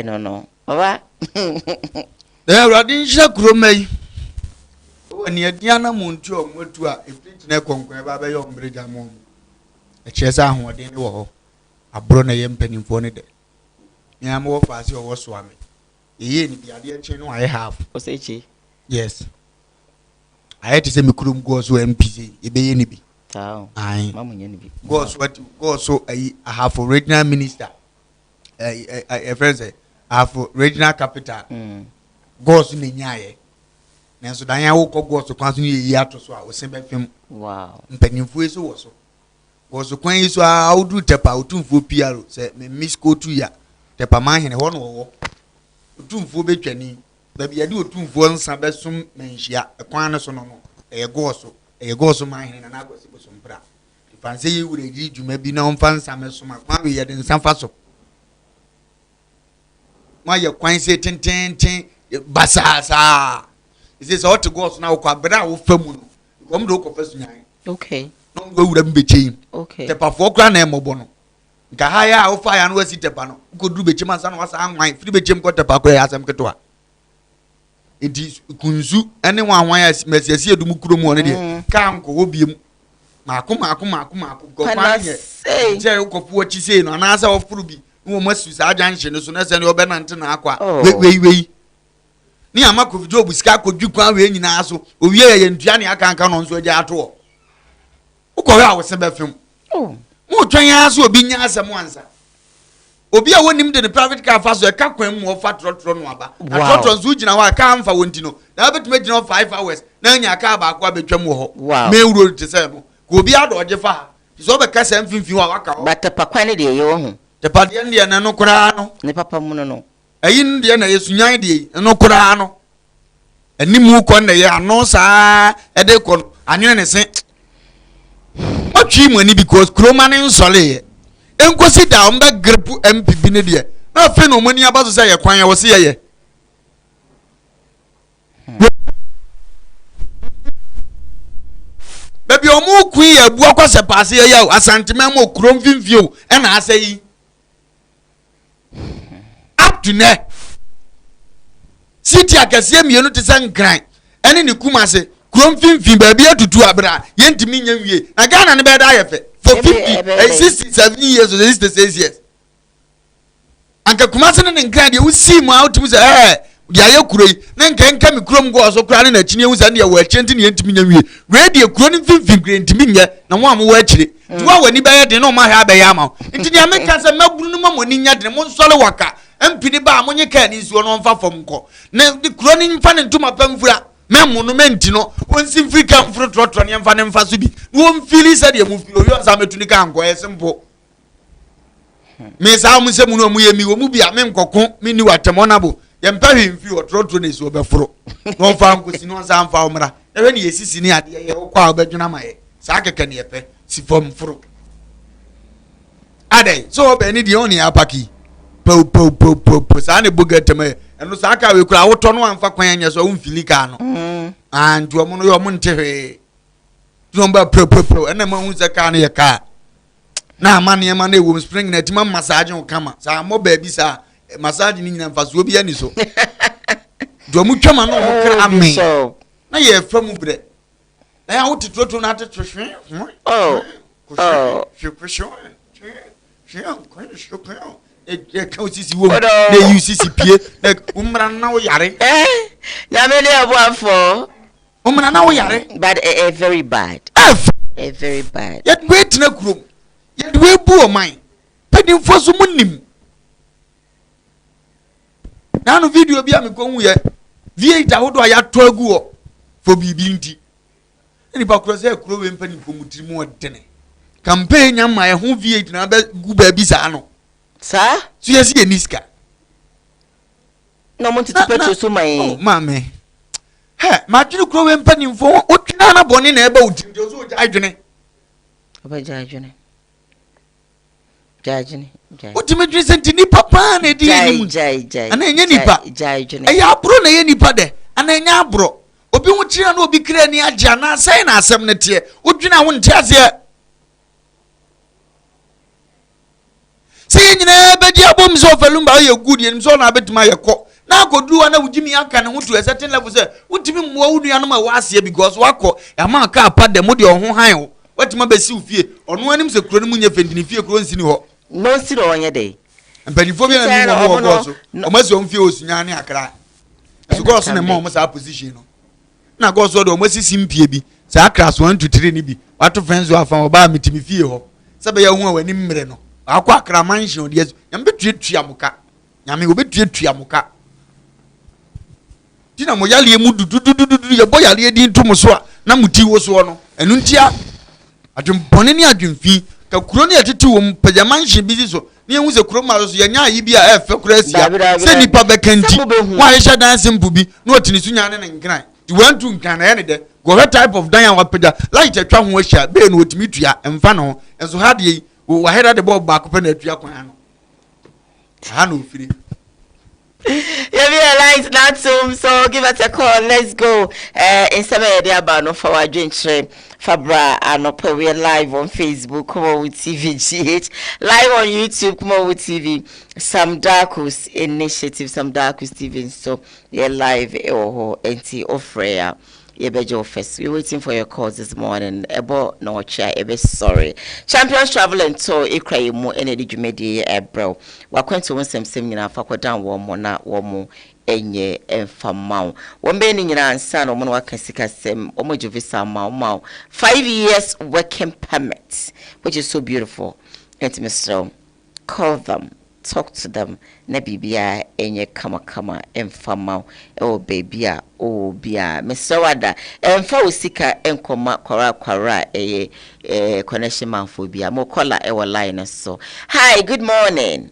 no baba radin sha kuromai wani adiana muntu omatu a efiti na konkon ba ba yo mbreja mo echeza ahoden ne wo ho abro na ye mpanimfo ne de nya mo fa se wo so ame eye ni biade enche no I have osechi yes I had to say me kurum go so MPC ebe ye ni bi ai mamunye ni bi go so I have regional minister a friend say I have regional capital go so ne nyaaye nanso dan ya wo ko go so kwan so ye ato so a wo se be fem wow mpanimfo eso wo so go so kwan yi so a odu tepa otumfo PR say me miss ko tu ya tepa man hene ho no wo otumfo betwani da bi yade otumfo nsa besum menhia kwan no so no eye go so man hene na agosi bo so mpra fanse yi wure gi dwuma bi na onfa nsa mesoma kwan we yade nsa fa so ma ye kwan se tenten basasa ise so to go so na ko abra wo famu no kom do ko fasu nyan okay no we wura mbeche okay tepa fo kra na emobo no nka ha ya wo fa ya no wasi tepa no ko duru beche man sa no wasa anwan firi beche ko tepa ko ya asem keto a edi kunzu ene wanwan ya mesiasi edum kurom one de kan ko wo biem mako go fa ye je ko fu ochi sei no na asa wo furu bi wo masu sa ajanhye no so na se ne obenante na akwa wei ni amako video busika ko dwukwan we nyina so owie ye ntua ne akanka no nso agya ato ukọ ya wo se be fem mo twan ya so obi nya asem ansa obi a wonim de ne private car fa so e ka kwan mu ofa trotro no aba trotro nso gina wa ka amfa wonti no na betuma gina 5 hours na nya ka ba akwa betwam wo ho me wuro te se no ko obi ado oje fa so be ka sem finfin wa waka batepa kwan de ye wo hu tepa de ne na no kura no ne papa mu no ayin de na yesunyan de no kura no animu ko na ye ano saa e de ko anwene ne se otwi mu ani because kroma ne nsole ye enkosi da omba grip MPP ne de na fe no mani abazo se ye kwan ye wo se ye omu ku ye bu akwase paase ye yawo asantema mo krom vimvio e na asayi up to ne city akase mienu te san kran ene ne kumase krom vimvim ba bia tutu abra ye ntimi nya wie na Ghana ne be da ye fe for 67 years or 66 years anka kumase ne nkran de usi mu out mu say dia ye kuroi na nka mi krom go so kra na chini ewu sa ne wa chenti ne ntimi nya wie radio kro ne vimvim kra ntimi nya na wo am wo achire tuwa wani ba ye de no ma ha ba ya ma nti dia meka se maburu no ma ni nya de mo nsole waka empini ba amonye ka ni nsuo no mfa fom ko na di kro ni mfa ne ntuma pamfura memu no menti no wonsi mfrika mfuro trotro ne mfa ne mfa so bi wo mfili sa de mu fili oyo sa metuni ka anko esempo me sa mu se mu no mu ye mi wo mu bia me nkokon me ni watemonabo ye mpa hwe mfi o trotro ne so befuro no mfa nkosi no sa mfa omra e we ne yesisi ni ade ye wo kwa obedwuna maye sa keke ne yepe si fom furo ade so be ni de oni apaki po sa ne bogateme eno sa aka we kura woto no amfa kwan anya so wo mfili ka no and wo mo no yo mo ntehwe zomba pro ena ma hu se ka ne ye ka na amane ma na ewo spring na tima massage on kama sa mo ba bi sa massage ni nyina mfa so bi ani so do mu twama no mo kra ame na ye fa mu bre na ya wo titoto na tetehwe e ka osisi wo na usisi pie umra na wo yare na me le aboafo umra na wo yare but very bad very bad yet wait na krom yet we bu o man pedin foso munim na no video bi am ko hu ye V8 ahodo ya to agu o fo bibi nti ni ba kro se kro we mpani ko mutiri mu odene campaign nyama ye hu V8 na ba gu ba bi sa no sa so yes ye niska no mo titi petro so mai mame he ma dwene kro we mpani mfo o twina na bone na eba odiri so o adwene oba adwene o timi dwene senti ni papa na di ni mu ana enye nipa e ya abro na ye nipa de ana enye abro obi hu kira na obi kira ni agya na sai na asem ne te o dwene ho ntiase say nyina be dia bom so falumba ye good ye so na betima ye ko na akodu wa na wujimi aka ne ho to a certain level say wutimi mwa wudu ya no ma wase because wako ya ma ka apa de mo de ho han wo watima be si ufie ono anim se kuro ni munye fendini fie kuro nsini ho no si do onye dey mpanifo bi na mi ho go so o ma se o mfie osunya ne akra so go so ne mo mo sa position no na go so do o ma sisi mpie bi sa akra so 1 to 3 ni bi wato friends wa fa oba mitimi fie ho se be ya hu awani mmere no akwa akra mansion de nyambe tuamuka nyame obetua muka tina mo yale mu dudududu ye boyale di ntum so a na muti wo so no enu ntia adwempone ni adwemfi ka kuro ne atete wo mpagya mansion bi so ne hu se kuro ma so ye nya yi bi a efe kuro asia se nipa bekanti wa ye sha dance mpu bi na otini so nya ne nkran ti wantu nkran na ye ne de go type of dan wa pagya light atwa ho ahia be na otimi tua emfa no enso ha de wa hera de bob back pe na atua kwan no ha no firi you realize that so give us a call, let's go in some area about no for our drink Fabra and we're live on Facebook KUMAWOOD TV GH, live on YouTube KUMAWOOD TV, some Darkus initiative, some Darkus TV, so you're live NT Ofreya. First. We're waiting for your calls this morning. Ebo no chair, sorry. Champions Travel and Tour, Ekra mo energy jumedi bro. Wakwentu wonsem semina fakwa down womo na womo enye enfamao. Wombe ni nyina ansa no mo wakasika sem omo jovisa ma 5 years working permit, which is so beautiful. And Mr. Call them. Talk to them na bibia enye kama enfama o babia o bia mesawada emfa osika enkoma kwara connection man for bia mo call e line so. Hi, good morning.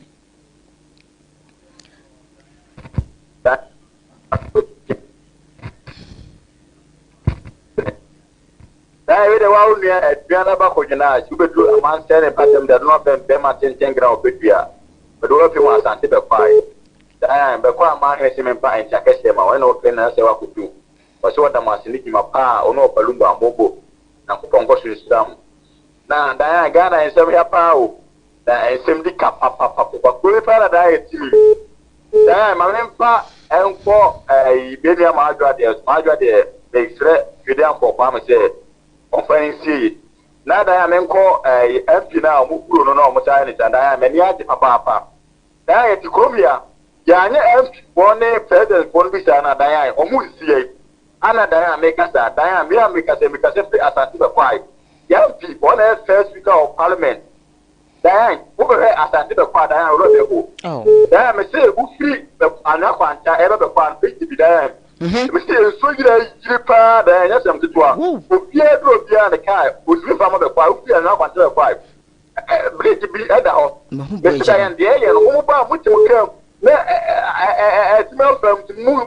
We the one near Adriana Bacojana, you could do a man standing pattern that not been Bema 10 gram of Pedia. But all of you want to be quiet. I am Bakwa man has him and Chakesema, when open as I could do. But so what I must need him a pa or no palumba mobo. na kupon ko system na da Ghana ensem ya pa o da ensem di papa ko pa da ya ti da ma memfa enko ibenia ma adwa de extra fidan for pa me say conference na da ya menko FP na mu kuro no na mo sai ni da ya meni ati papa da ya ti kromia ya nya FP one president bon bi sa na da ya o mu sie ana da ya make sa da ya me say free asante be kwai ya FP one first speaker of parliament da ya wo be asante be kwai da ya ro be ko da ya me say bu free ana kwanta e be kwa bi da ya me say so yire pa da ya sam titwa obia do obia na kai osiri fama be kwa obia na kwanta be kwai bridge bi ada ho me say ya ndie ye no mo ba mo tim kam na timel fam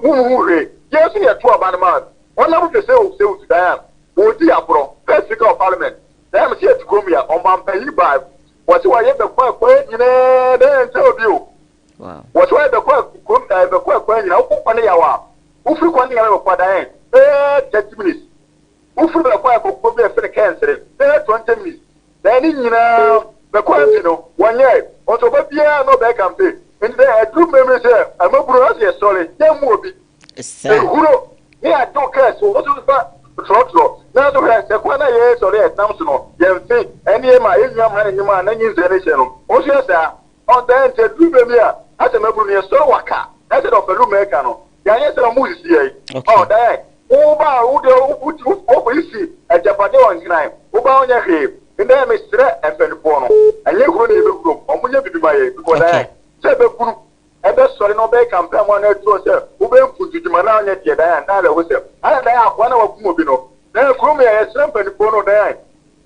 mu re yesu ye to aba na ma ona bu say o to da o di abro first speaker of parliament da me say to come here on man pay by what why ye be kwa nyina da nte obi o wow what why be kwa nyina o kwa na ya wa ufiri kwa ndinga be kwa da 30 minutes ufiri be kwa ko be fere cancer 20 minutes da ni nyina be kwa no wanye o to ba bia no be campaign and they do me say amaburu as sorry dem obi huro ni adoka so what trotro na do he se kwa na ye sorry etam so no ye mfi eni ma enyu ma enyu ma na nyi nzere che no o so sa on then te do me a ase maburu ni so waka na se do pelu meka no ya ye se mu isi ye oh dai o ba o de o isi e japade on ngai o ba onye he nda me stre e pelpo no anye huro ni be group o munye bibima ye because dai se be group ebe sorry no be campaign mo na tro se o be mfutujuma na onye tie dai na le wo se ala dai akwa na wakumo bi no na krum ya stre pelpo no dai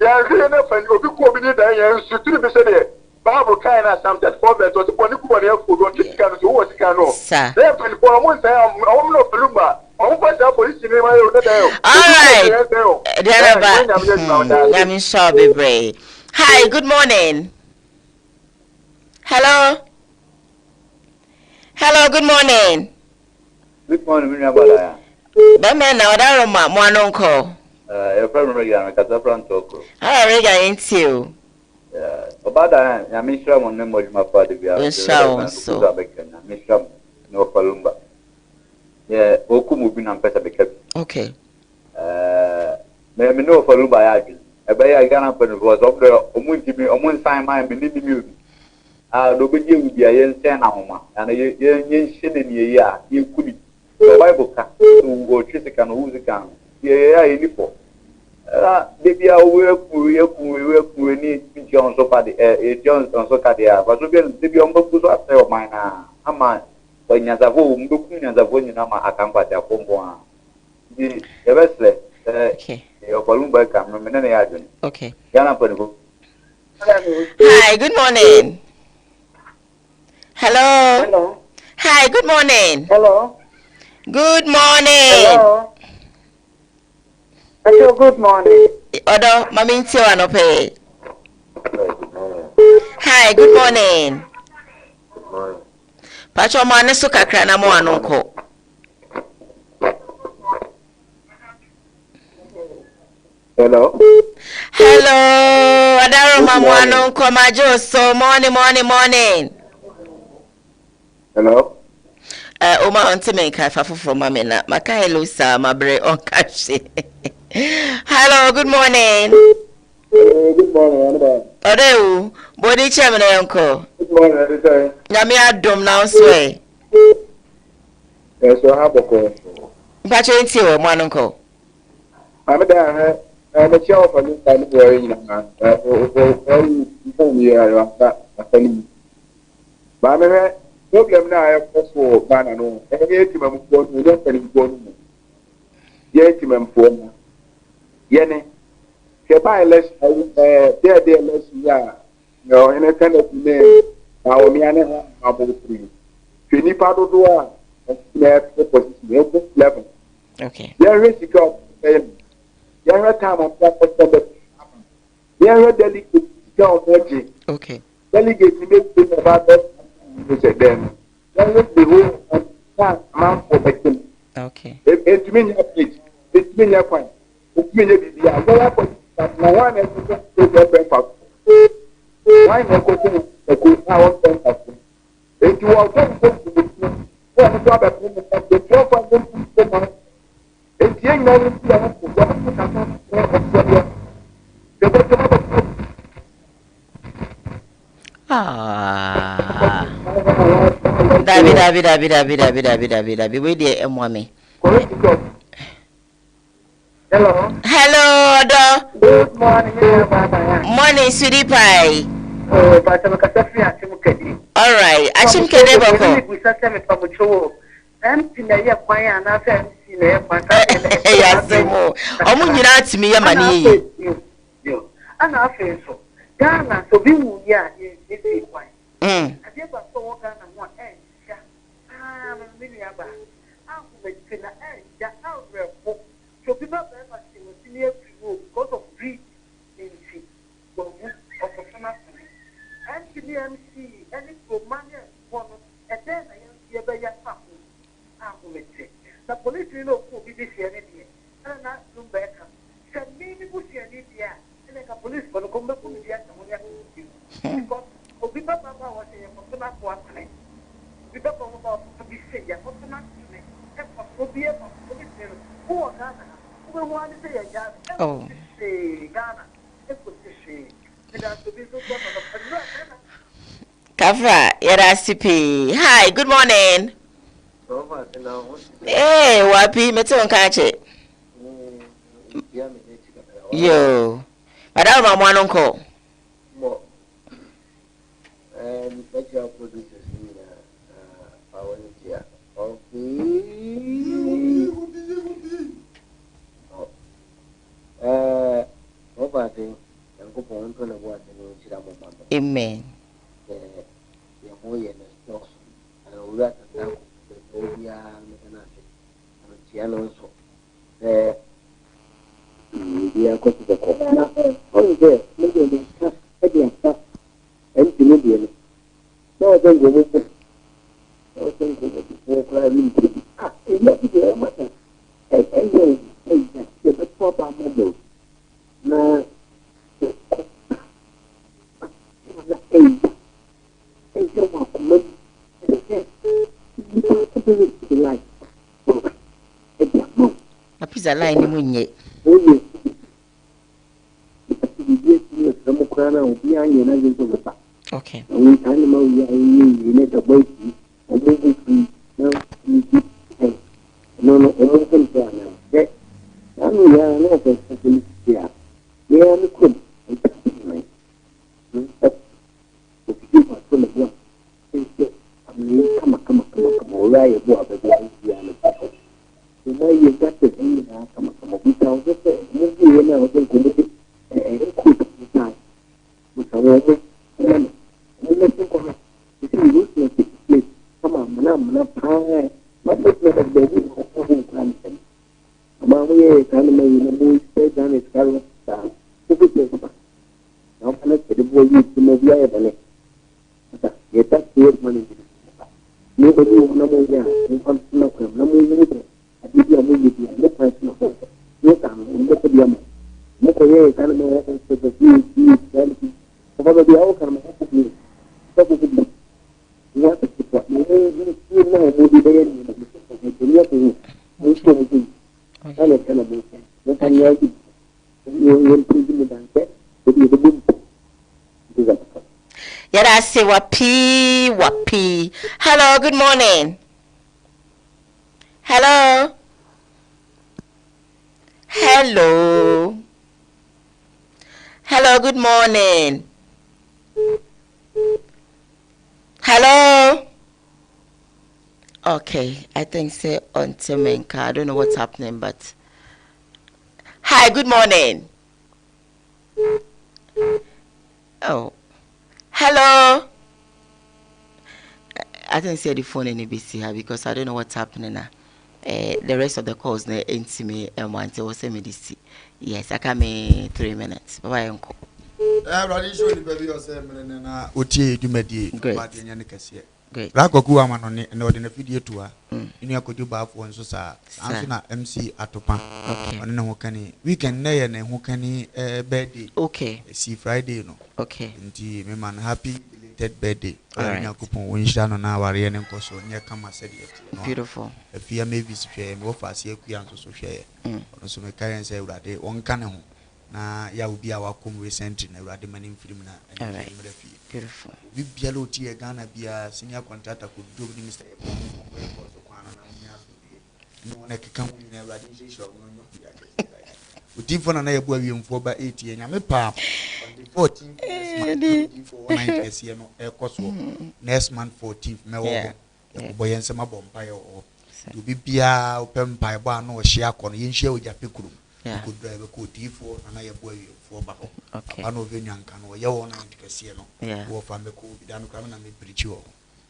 ya ri na fani obi ko obi ni dai ya sutiri be se de Bible kind of Psalm 34 verse 20 poni kuba ne fodo tikano so wo tikano dem pelpo mo ntai o no pelumba o mo fa police ni ma yo da yo all right hi good morning hello good morning mi abala ba me na odaro ma mo anonko e friend me ya me kasa friend toko rega intio Obada ya mishra mo ne mo juma pa de bia so abekena mishra no palumba ye okumu bi na mpesa bekabi okay me no palumba ya gi ebe ya Ghana pen was of the omuntimi omunsan man me ni mi obi do be je wi bia ye nsen na homa ana ye nhine ni ye a ye kuli the Bible ka wo twisika no wuzika ye ya ni po bibia we ku ni John so pa de John so ka de a ba so bi bibia on ku so ase o man na ama ko nyazavo mbeku nyazavo ni na ma akankwa ta kombo a di e besle okay e o palumba ka me na ya joni okay Ghana pa ko hi good morning hello hi good morning good morning hello good morning odo mami ntio anope hi good morning pacho mane so kakra na mo anonko hello adaro mamo anonko majo so morning hello Oma ontime kai fa foforo mame na maka hello sir mabre on kashi hello good morning good morning Odewu body chairman yanko good morning nyame adom now swe so haboko mpacho nti wo manonko ameda na chawo fa ni time wo yin na o ya ya ta afani ba me problem na ya ko Ghana no e ye timam ko no don fani ko no ye timam fo no ye ne ke ba les de les ya no ene kan of me na o mi ane ha abo free fini pa do do a na position level okay ye risk of ye have time of that ye have delegate go moji okay delegate make thing about that them then the whole man for making okay it mean your page it mean your point it mean your bibia go up but no one is to get breakfast. Why not go to the good hour breakfast? If you are going to the one who got a the 12 it's young now, David, we dear mommy. Hello, Good morning, sweetie pie. Oh, but I'm a catastrophe. All right, I should get it. Ghana, so be who ya is wine. I think I saw Ghana one end. Ah, Miniaba. I'm going to the outbreak. So people ever was near because of breed in sea. Of a summer. And to the MC, any commander, one, and then I am here by your family. I'm going to say. The police will know who be this year. And not do better. Said maybe we see an idiot. And the police will come back to me. Because people was a personal one. People about to be said, a personal and for be a police who are Ghana. Who want to say a Ghana? Oh, Ghana. Kafra, Yerasipi. Hi, good morning. Hey, Wapi, Meton Kache. Yo, Madame Ramon Uncle. And let your producers in our India. Okay. Amen. A pizza line in ye. Okay. Say wapi. Hello, good morning. Hello. Hello, good morning. Hello. Okay, I think say on Temenka. I don't know what's happening, but hi, good morning. Oh. Hello. I didn't say the phone in ABC here because I don't know what's happening now. The rest of the calls ne into me and one say was me this. Yes, I come in 3 minutes. Bye uncle. Radi show the baby or 7 minutes na oti edumadi but yen kese. Great. Rakoku amano ne odi na video to a. Ini akoju ba fo nso sa. Anso na MC Atopa. Okay. Oni na ho kani weekend na ye na ho kani birthday. Okay. See Friday no. Okay. Nti me man happy belated birthday. Alright. Nyakopon wonhira no na aware ne nkoso nye kama said it. Beautiful. Afia Mavis hwe me wo fa se akua nso so hwe. Ono so me karen say urade won ka ne ho. Na ya obi a wakom recently na urade manim film na. Alright. Beautiful. We bialo ti e Ghana bia senior contractor ko do ni Mr. No na keka mu na urade je show no no bia. Utifo na ye bo awiemfo ba 8 ye nyame pa on the 14th for 9 year no e koso next month 14th me wo bo yen se mabompa ye o do bibia opem pa bo ano o hia kono ye nhia oja pekuru ko drive ko utifo na ye bo awiemfo ba ho ano venue anka no ye wo na ntikase no wo fa me ko bida me kwa na me preach wo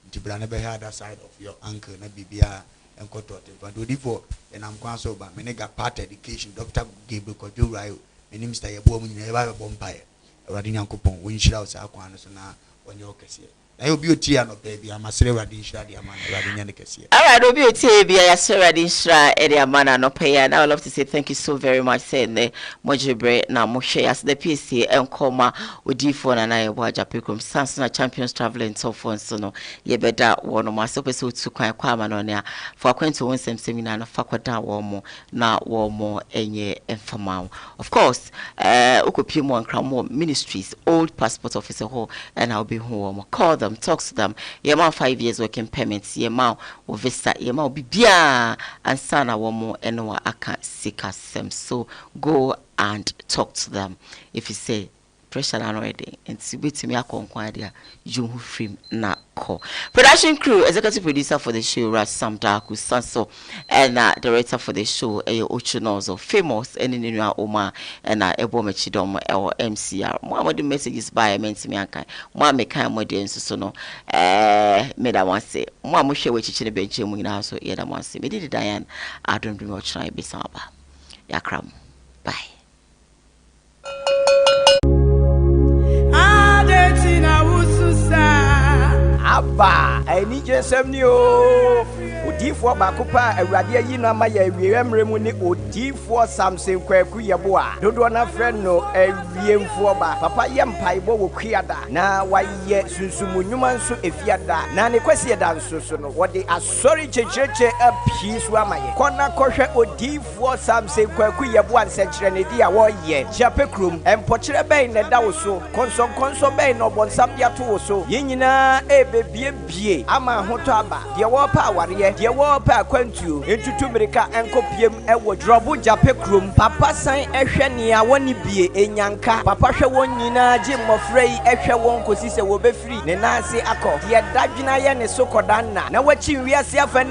ntibra na be other side of your ankle na bibia enkotote but odifo enam kwa so ba me nega part education Dr. Gabriel Kodurayo me ni Mr. Yebo mu nyina e ba bompae awade nyankopon wo nhira usa akwa no so na onye okese na ye obi oti ano baby amasere awade nhira de amana awade nyane kese alright obi oti bia ya sere awade nhira e de amana no pay. And I would love to say thank you so very much saying the mojebre na mo share as the PSC enkoma odifo na ye bo ajapekom Samson Champions Traveling so for so no ye beda wono ma so pese otu kwan kwa amana no ya for kwento won seminar no fa kwada wo mo na wo mo enye informal of course okopie mo ankramo ministries old passport officer ho and I'll be home call them talk to them ye ma 5 years working permits ye ma o visa ye ma obi bia ansana wo mo eno aka sika sem so go and talk to them if you say pressure already and see with me akonkwa dia you who film na call production crew executive producer for the show Ras Sam Daku Sanso and director for the show Ochunozo famous and in Oma and Ebo Mechidom or MCR mo the messages by mentimi ankan mo me kan mo de nso no me da wan say mo hwe we chichine benche mu nyina so ye da wan say me di Diane adom bi mo try be samba yakram bye. Abba, any jesem o. Odifo bakopa awurade ayi na ma ya awiemre mu ni odifo Samson Kwaku yeboa. Dodo na friend no awiemfo ba. Papa yempaibo wo kuada na waye sunsumunwuma nso efiada. Na ne kwasi da nso so no wode asori checheche apisu amaye. Kona kohwe odifo Samson Kwaku yeboa nsekire ne dia wo ye. Japekrum empochire ben ne da wo so. Konso ben no bonsam dia to wo so. Yinyina bie ama hoto aba de wo pa aware de wo pa akwantuo entutu mirika enkopiem ewo drobu jape krom papa san ehwe ne a woni bie enyanka papa hwe won nyina je mmofrei ehwe won kosi se wo befiri ne nanse akọ de dadwina ye ne sokodanna na wachi wiase afa